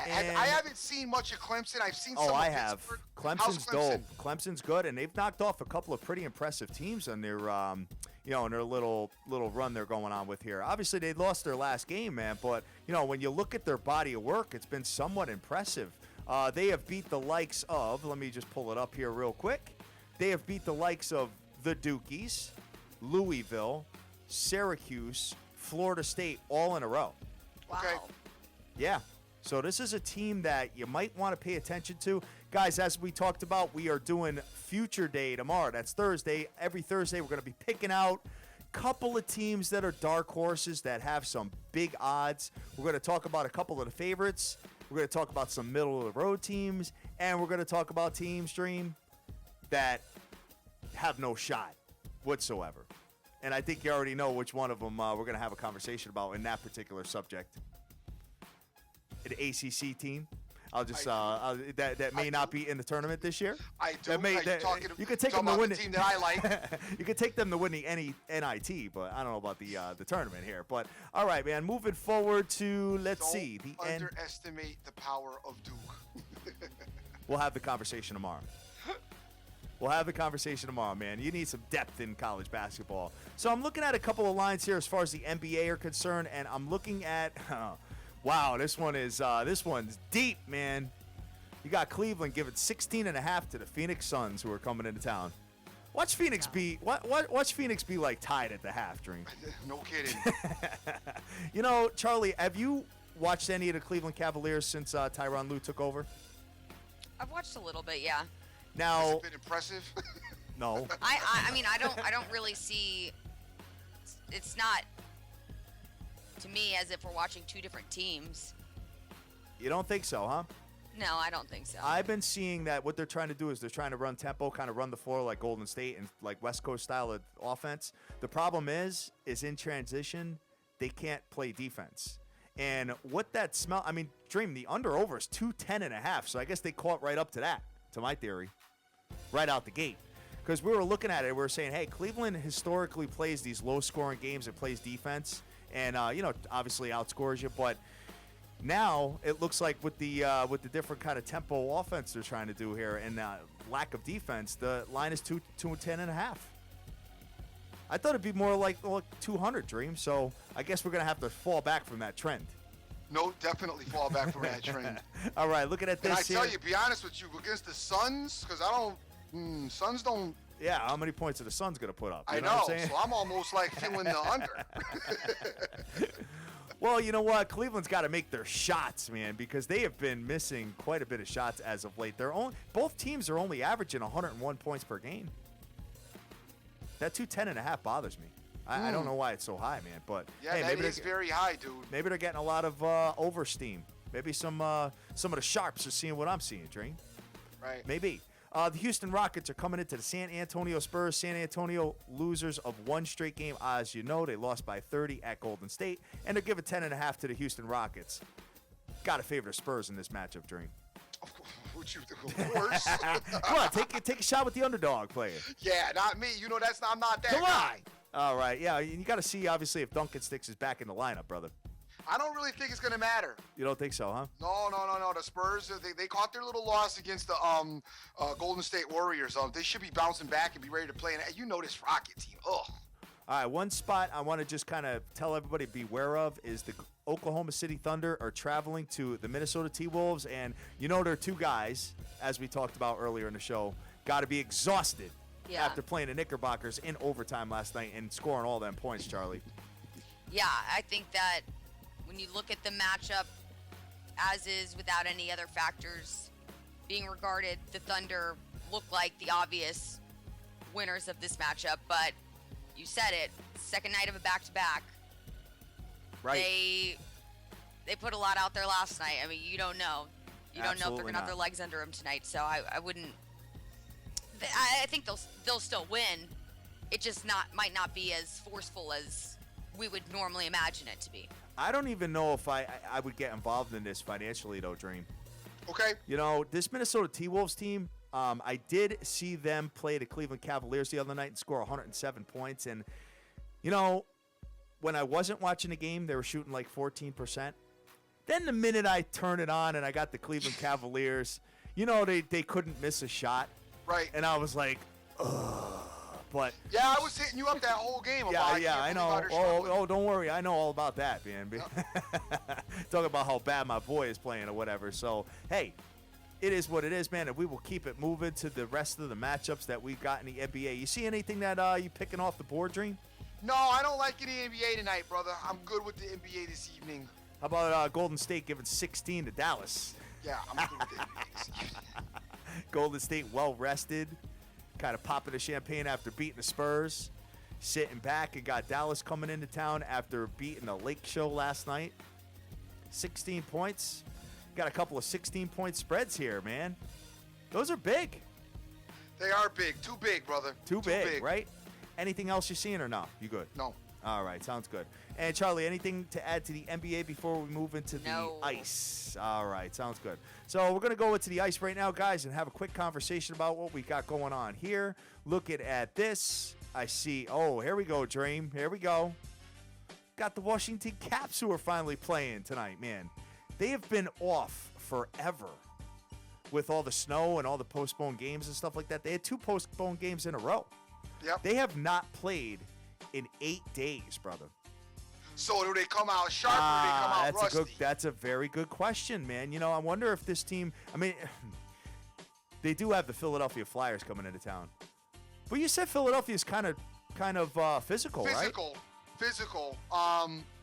And- I haven't seen much of Clemson. I've seen some Oh, of I have. Pittsburgh. Clemson's How's Clemson? dope. Clemson's good, and they've knocked off a couple of pretty impressive teams on their, in their little run they're going on with here. Obviously, they lost their last game, man, but when you look at their body of work, it's been somewhat impressive. They have beat the likes of. Let me just pull it up here real quick. They have beat the likes of the Dukies, Louisville, Syracuse, Florida State, all in a row. Wow. Okay. Yeah. So this is a team that you might want to pay attention to. Guys, as we talked about, we are doing Future Day tomorrow. That's Thursday. Every Thursday, we're going to be picking out a couple of teams that are dark horses that have some big odds. We're going to talk about a couple of the favorites. We're going to talk about some middle-of-the-road teams. And we're going to talk about teams, Dream, that have no shot whatsoever. And I think you already know which one of them we're going to have a conversation about in that particular subject. An ACC team. I'll just that may not be in the tournament this year. I do. You could take them to about win the team that I like. You could take them to win the NIT, but I don't know about the tournament here. But all right, man. Moving forward to Don't the end. underestimate the power of Duke. We'll have the conversation tomorrow. Man. You need some depth in college basketball. So I'm looking at a couple of lines here as far as the NBA are concerned, and I'm looking at. Wow, this one's deep, man. You got Cleveland giving 16.5 to the Phoenix Suns, who are coming into town. Watch Phoenix be like tied at the half, Dream. No kidding. Charlie, have you watched any of the Cleveland Cavaliers since Tyronn Lue took over? I've watched a little bit, yeah. Has Now, it been impressive? no. I mean, I don't really see. It's not to me as if we're watching two different teams. You don't think so, huh? No, I don't think so. I've been seeing that what they're trying to do is they're trying to run tempo, kind of run the floor like Golden State and like West Coast style of offense. The problem is in transition, they can't play defense. And what that smell, I mean, Dream, the under-over is 210.5, so I guess they caught right up to that, to my theory, right out the gate. Because we were looking at it, we were saying, hey, Cleveland historically plays these low-scoring games and plays defense, and obviously outscores you. But now it looks like with the different kind of tempo offense they're trying to do here and lack of defense, the line is 210.5. I thought it'd be more like 200, Dream. So I guess we're gonna have to fall back from that trend. No, definitely fall back from that trend. All right, looking at And this I tell you, be honest with you, against the Suns, because Suns don't. Yeah, how many points are the Suns going to put up? I know, so I'm almost like feeling the under. Well, you know what? Cleveland's got to make their shots, man, because they have been missing quite a bit of shots as of late. Both teams are only averaging 101 points per game. That 210.5 bothers me. I don't know why it's so high, man, but yeah, hey, that is very high, dude. Maybe they're getting a lot of oversteam. Maybe some of the sharps are seeing what I'm seeing, Dream. Right. Maybe. The Houston Rockets are coming into the San Antonio Spurs. San Antonio losers of one straight game. As you know, they lost by 30 at Golden State, and they're giving 10.5 to the Houston Rockets. Got to favor the Spurs in this matchup, Dream. Of course. Come on, take a shot with the underdog player. Yeah, not me. You know I'm not that Come guy. on. All right, yeah, you got to see obviously if Duncan Sticks is back in the lineup, brother. I don't really think it's gonna matter. You don't think so, huh? No. The Spurs, they caught their little loss against the Golden State Warriors. They should be bouncing back and be ready to play. And you know this Rocket team. Ugh. All right, one spot I want to just kind of tell everybody to beware of is the Oklahoma City Thunder are traveling to the Minnesota T-Wolves, and you know there are two guys, as we talked about earlier in the show, got to be exhausted after playing the Knickerbockers in overtime last night and scoring all them points, Charlie. Yeah, I think that when you look at the matchup as is without any other factors being regarded, the Thunder look like the obvious winners of this matchup, but you said it, second night of a back-to-back. Right. They put a lot out there last night. I mean, you don't know. You don't know if they're going to have their legs under them tonight, so I wouldn't. I think they'll still win. It just might not be as forceful as we would normally imagine it to be. I don't even know if I would get involved in this financially, though, Dream. Okay. You know, this Minnesota T-Wolves team, I did see them play the Cleveland Cavaliers the other night and score 107 points. And, you know, when I wasn't watching the game, they were shooting like 14%. Then the minute I turned it on and I got the Cleveland Cavaliers, you know, they couldn't miss a shot. Right. And I was like, ugh. But yeah, I was hitting you up that whole game. I know. Oh, don't worry. I know all about that, man. Yep. Talking about how bad my boy is playing or whatever. So, hey, it is what it is, man, and we will keep it moving to the rest of the matchups that we've got in the NBA. You see anything that you picking off the board, Dream? No, I don't like any NBA tonight, brother. I'm good with the NBA this evening. How about Golden State giving 16 to Dallas? Yeah, I'm good with the NBA this evening. Golden State well-rested. Kind of popping the champagne after beating the Spurs, sitting back and got Dallas coming into town after beating the Lake Show last night. 16 points. Got a couple of 16-point spreads here, man. Those are big. They are big. Too big, brother. Too big, right? Anything else you're seeing or no? You good? No. All right, sounds good. And Charlie, anything to add to the NBA before we move into the ice? All right, sounds good. So we're going to go into the ice right now, guys, and have a quick conversation about what we got going on here. Looking at this, I see, here we go, Dream. Here we go. Got the Washington Caps who are finally playing tonight, man. They have been off forever with all the snow and all the postponed games and stuff like that. They had 2 postponed games in a row. Yep. They have not played in 8 days, brother. So do they come out sharp or do they come out rusty? That's a very good question, man. You know, I wonder if this team, I mean, they do have the Philadelphia Flyers coming into town. But you said Philadelphia is kind of physical, right? Physical.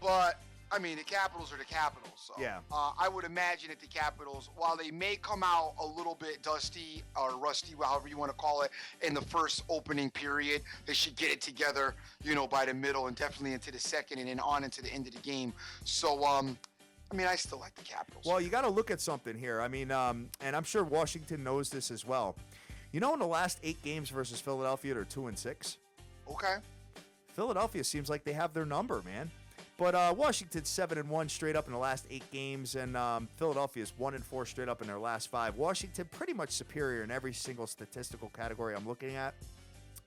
But I mean, the Capitals are the Capitals. So, yeah. I would imagine that the Capitals, while they may come out a little bit dusty or rusty, however you want to call it, in the first opening period, they should get it together, you know, by the middle and definitely into the second and then on into the end of the game. So, I mean, I still like the Capitals. Well, you got to look at something here. I mean, and I'm sure Washington knows this as well. You know, in the last 8 games versus Philadelphia, they're 2-6. Okay. Philadelphia seems like they have their number, man. But Washington's 7-1 straight up in the last 8 games, and Philadelphia's 1-4 straight up in their last 5. Washington pretty much superior in every single statistical category I'm looking at.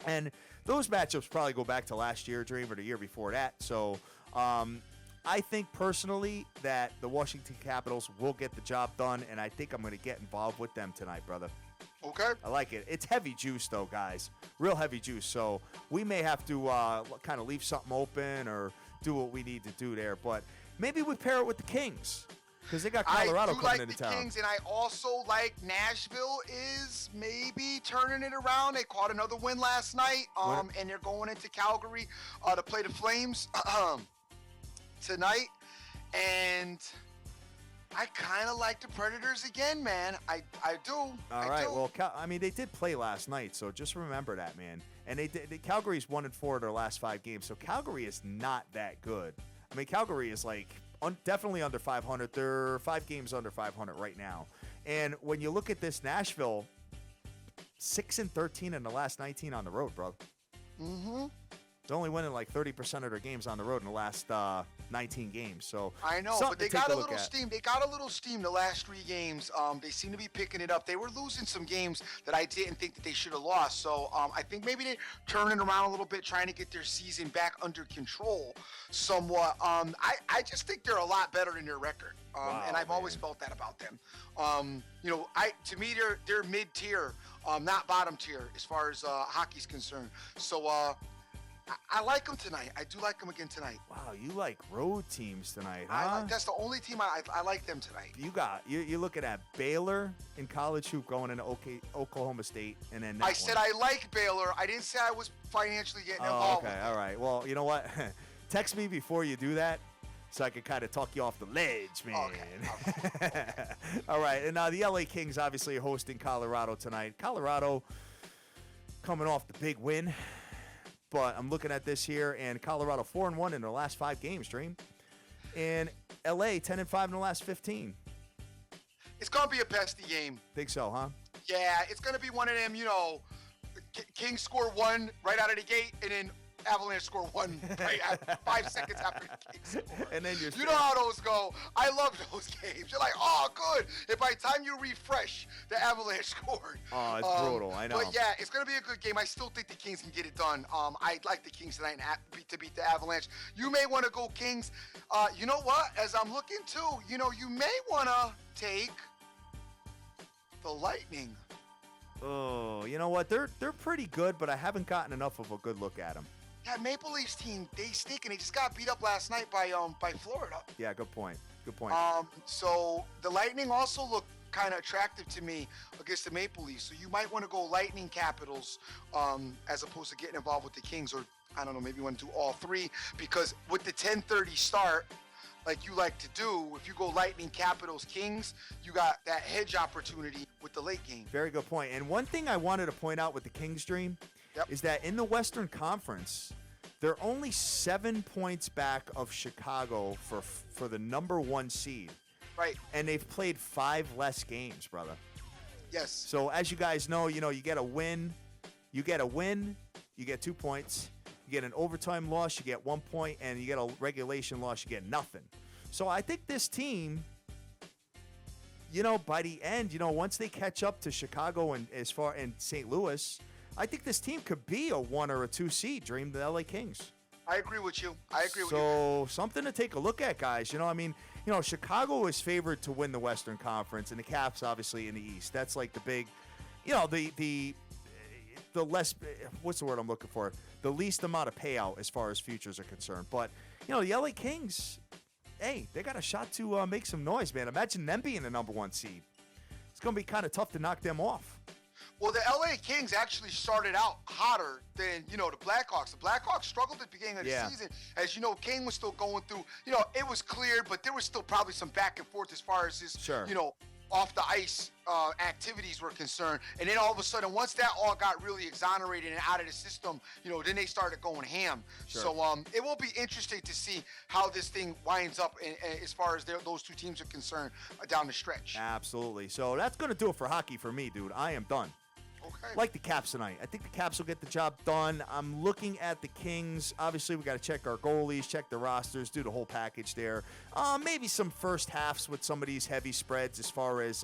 And those matchups probably go back to last year, Dream, or the year before that. So I think personally that the Washington Capitals will get the job done, and I think I'm going to get involved with them tonight, brother. Okay. I like it. It's heavy juice, though, guys. Real heavy juice. So we may have to kind of leave something open or do what we need to do there. But Maybe we pair it with the Kings because they got Colorado coming into town. I do like the Kings, and I also like Nashville is maybe turning it around. They caught another win last night, and they're going into Calgary to play the Flames tonight. And I kind of like the Predators again, man. I do. All right. Well, they did play last night, so just remember that, man. And Calgary's 1-4 in their last 5 games, so Calgary is not that good. I mean, Calgary is like definitely under 500. They're 5 games under 500 right now. And when you look at this Nashville, 6-13 in the last 19 on the road, bro. Mm-hmm. They're only winning like 30% of their games on the road in the last 19 games. So I know, but they got a little steam. They got a little steam the last 3 games. They seem to be picking it up. They were losing some games that I didn't think that they should have lost. So I think maybe they're turning around a little bit, trying to get their season back under control somewhat. I just think they're a lot better than their record. And I've always felt that about them. To me, they're mid-tier, not bottom tier as far as hockey's concerned. So I like them tonight. I do like them again tonight. Wow, you like road teams tonight, huh? That's the only team I like them tonight. You're looking at Baylor in college hoop going into Oklahoma State, and then I said I like Baylor. I didn't say I was financially getting involved. Okay, all right. Well, you know what? Text me before you do that, so I can kind of talk you off the ledge, man. Okay. All right, and the LA Kings obviously are hosting Colorado tonight. Colorado coming off the big win. But I'm looking at this here, and Colorado 4-1 in their last 5 games, Dream. And LA 10-5 in the last 15. It's going to be a pesty game. Think so, huh? Yeah, it's going to be one of them, Kings score 1 right out of the gate, and then Avalanche score 1 right at 5 seconds after the Kings score. And then you know how those go. I love those games. You're like, oh, good. And by the time you refresh, the Avalanche scored. Oh, it's brutal. I know. But yeah, it's going to be a good game. I still think the Kings can get it done. I like the Kings tonight to beat the Avalanche. You may want to go Kings. You know what? As I'm looking too, you may want to take the Lightning. Oh, you know what? They're pretty good, but I haven't gotten enough of a good look at them. That Maple Leafs team, they stink, and they just got beat up last night by Florida. Yeah, good point. Good point. So the Lightning also look kind of attractive to me against the Maple Leafs. So you might want to go Lightning Capitals as opposed to getting involved with the Kings, or I don't know, maybe you want to do all 3, because with the 10:30 start, like you like to do, if you go Lightning Capitals Kings, you got that hedge opportunity with the late game. Very good point. And one thing I wanted to point out with the Kings, Dream, is that in the Western Conference, they're only 7 points back of Chicago for the number 1 seed. Right. And they've played 5 less games, brother. Yes. So as you guys know, you get a win. You get 2 points. You get an overtime loss, you get 1 point, and you get a regulation loss, you get nothing. So I think this team, by the end, once they catch up to Chicago and St. Louis, I think this team could be a 1 or a 2 seed, Dream, the LA Kings. I agree with you. So something to take a look at, guys. Chicago is favored to win the Western Conference, and the Caps obviously in the East. That's like the big, the less, what's the word I'm looking for? The least amount of payout as far as futures are concerned. But, the LA Kings, hey, they got a shot to make some noise, man. Imagine them being the number 1 seed. It's going to be kind of tough to knock them off. Well, the LA Kings actually started out hotter than, the Blackhawks. The Blackhawks struggled at the beginning of the season. As you know, Kane was still going through, it was cleared, but there was still probably some back and forth as far as his, off the ice activities were concerned. And then all of a sudden, once that all got really exonerated and out of the system, then they started going ham. Sure. So it will be interesting to see how this thing winds up as far as those 2 teams are concerned down the stretch. Absolutely. So that's going to do it for hockey for me, dude. I am done. Okay. Like the Caps tonight. I think the Caps will get the job done. I'm looking at the Kings. Obviously, we got to check our goalies, check the rosters, do the whole package there. Maybe some first halves with some of these heavy spreads as far as,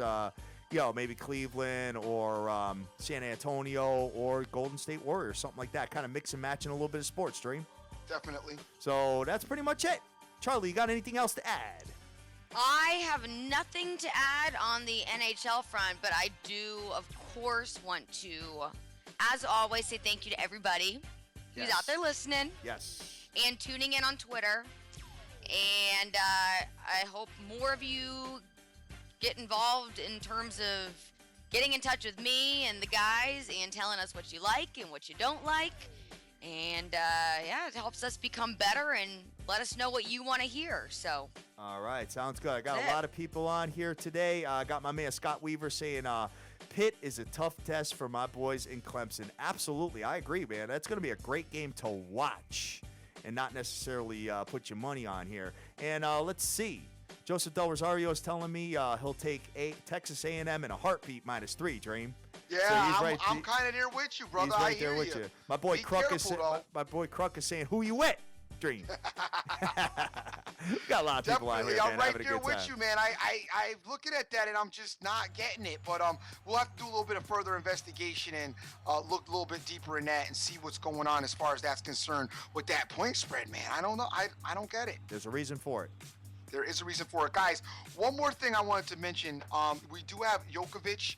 maybe Cleveland or San Antonio or Golden State Warriors, something like that. Kind of mix and match in a little bit of sports, Dream. Definitely. So that's pretty much it. Charlie, you got anything else to add? I have nothing to add on the NHL front, but I do, of course, want to, as always, say thank you to everybody who's out there listening and tuning in on Twitter. And I hope more of you get involved in terms of getting in touch with me and the guys and telling us what you like and what you don't like. And yeah, it helps us become better and let us know what you want to hear. So. All right, sounds good. I got a lot of people on here today. I got my man Scott Weaver saying Pitt is a tough test for my boys in Clemson. Absolutely, I agree, man. That's going to be a great game to watch and not necessarily put your money on here. And let's see. Joseph Del Rosario is telling me he'll take Texas A&M in a heartbeat -3, Dream. Yeah, so I'm kind of there with you, brother. He's right I hear there with you. My boy Kruk is saying, who you with, Dream? We got a lot of people out here, man, I'm right having a there good with time. you, man. I'm looking at that, and I'm just not getting it. But we'll have to do a little bit of further investigation and look a little bit deeper in that and see what's going on as far as that's concerned with that point spread, man. I don't know. I don't get it. There's a reason for it. There is a reason for it. Guys, one more thing I wanted to mention. We do have Djokovic.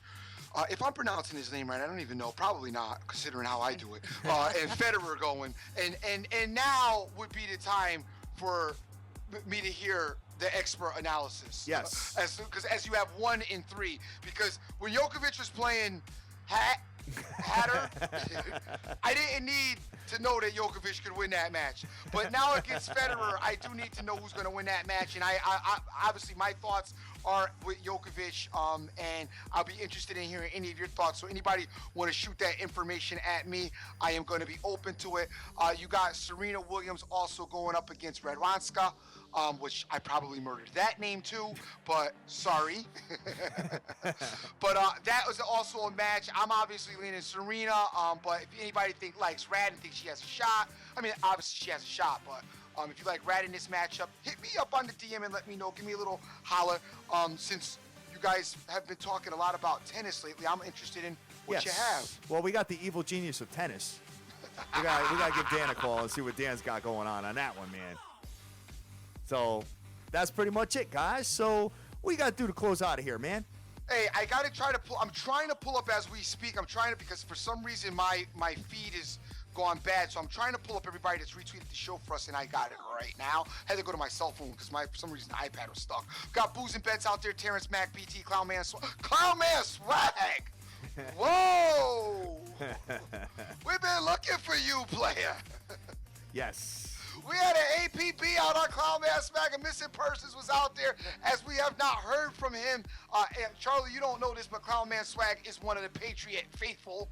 If I'm pronouncing his name right, I don't even know. Probably not, considering how I do it. And Federer going. And now would be the time for me to hear the expert analysis. Yes. Because as you have 1 in 3. Because when Djokovic was playing Hatter, I didn't need to know that Djokovic could win that match. But now against Federer, I do need to know who's going to win that match. And I obviously my thoughts are with Djokovic, and I'll be interested in hearing any of your thoughts. So anybody want to shoot that information at me, I am going to be open to it. You got Serena Williams also going up against Radwanska, which I probably murdered that name too, but sorry. But that was also a match. I'm obviously leaning Serena, but if anybody likes Rad and thinks she has a shot, I mean, obviously she has a shot, but if you like Rad in this matchup, hit me up on the DM and let me know. Give me a little holler. Since you guys have been talking a lot about tennis lately, I'm interested in what you have. Well, we got the evil genius of tennis. We got to give Dan a call and see what Dan's got going on that one, man. So that's pretty much it, guys. So what you got to do to close out of here, man? Hey, I got to try to pull. I'm trying to pull up as we speak. Because for some reason my feed is gone bad, so I'm trying to pull up everybody that's retweeted the show for us, and I got it right now. Had to go to my cell phone because for some reason the iPad was stuck. Got Booze and Bets out there, Terrence Mack, BT, Clown Man Swag. Whoa! We've been looking for you, player. Yes. We had an APB out on Clown Man Swag, and Missing Persons was out there, as we have not heard from him. And Charlie, you don't know this, but Clown Man Swag is one of the Patriot faithful,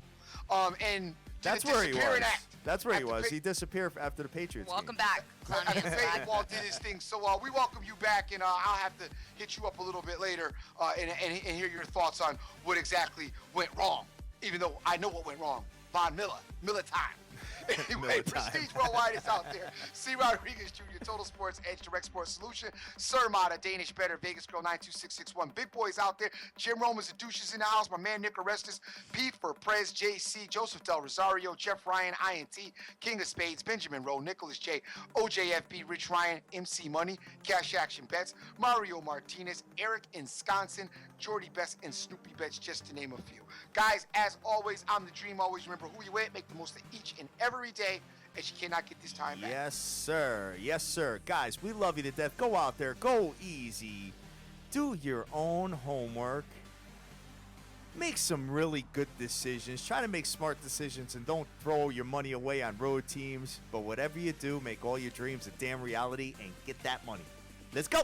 and that's where he was. That's where he was. He disappeared after the Patriots. Welcome back. After Faithball did his thing. So we welcome you back, and I'll have to hit you up a little bit later and hear your thoughts on what exactly went wrong, even though I know what went wrong. Von Miller time. Anyway, Prestige Worldwide is out there. C. Rodriguez Jr., Total Sports Edge, Direct Sports Solution. Sir Mata, Danish Better, Vegas Girl 92661. Big Boys out there. Jim Roman's the douches in the house. My man Nick Orestes. Pete for Prez, JC, Joseph Del Rosario, Jeff Ryan, INT, King of Spades, Benjamin Rowe, Nicholas J, OJFB, Rich Ryan, MC Money, Cash Action Bets, Mario Martinez, Eric Ensconsin, Jordy Best, and Snoopy Bets, just to name a few. Guys, as always, I'm the Dream. Always remember who you with. Make the most of each and every day, as you cannot get this time back. Yes, sir. Yes, sir. Guys, we love you to death. Go out there. Go easy. Do your own homework. Make some really good decisions. Try to make smart decisions and don't throw your money away on road teams. But whatever you do, make all your dreams a damn reality and get that money. Let's go.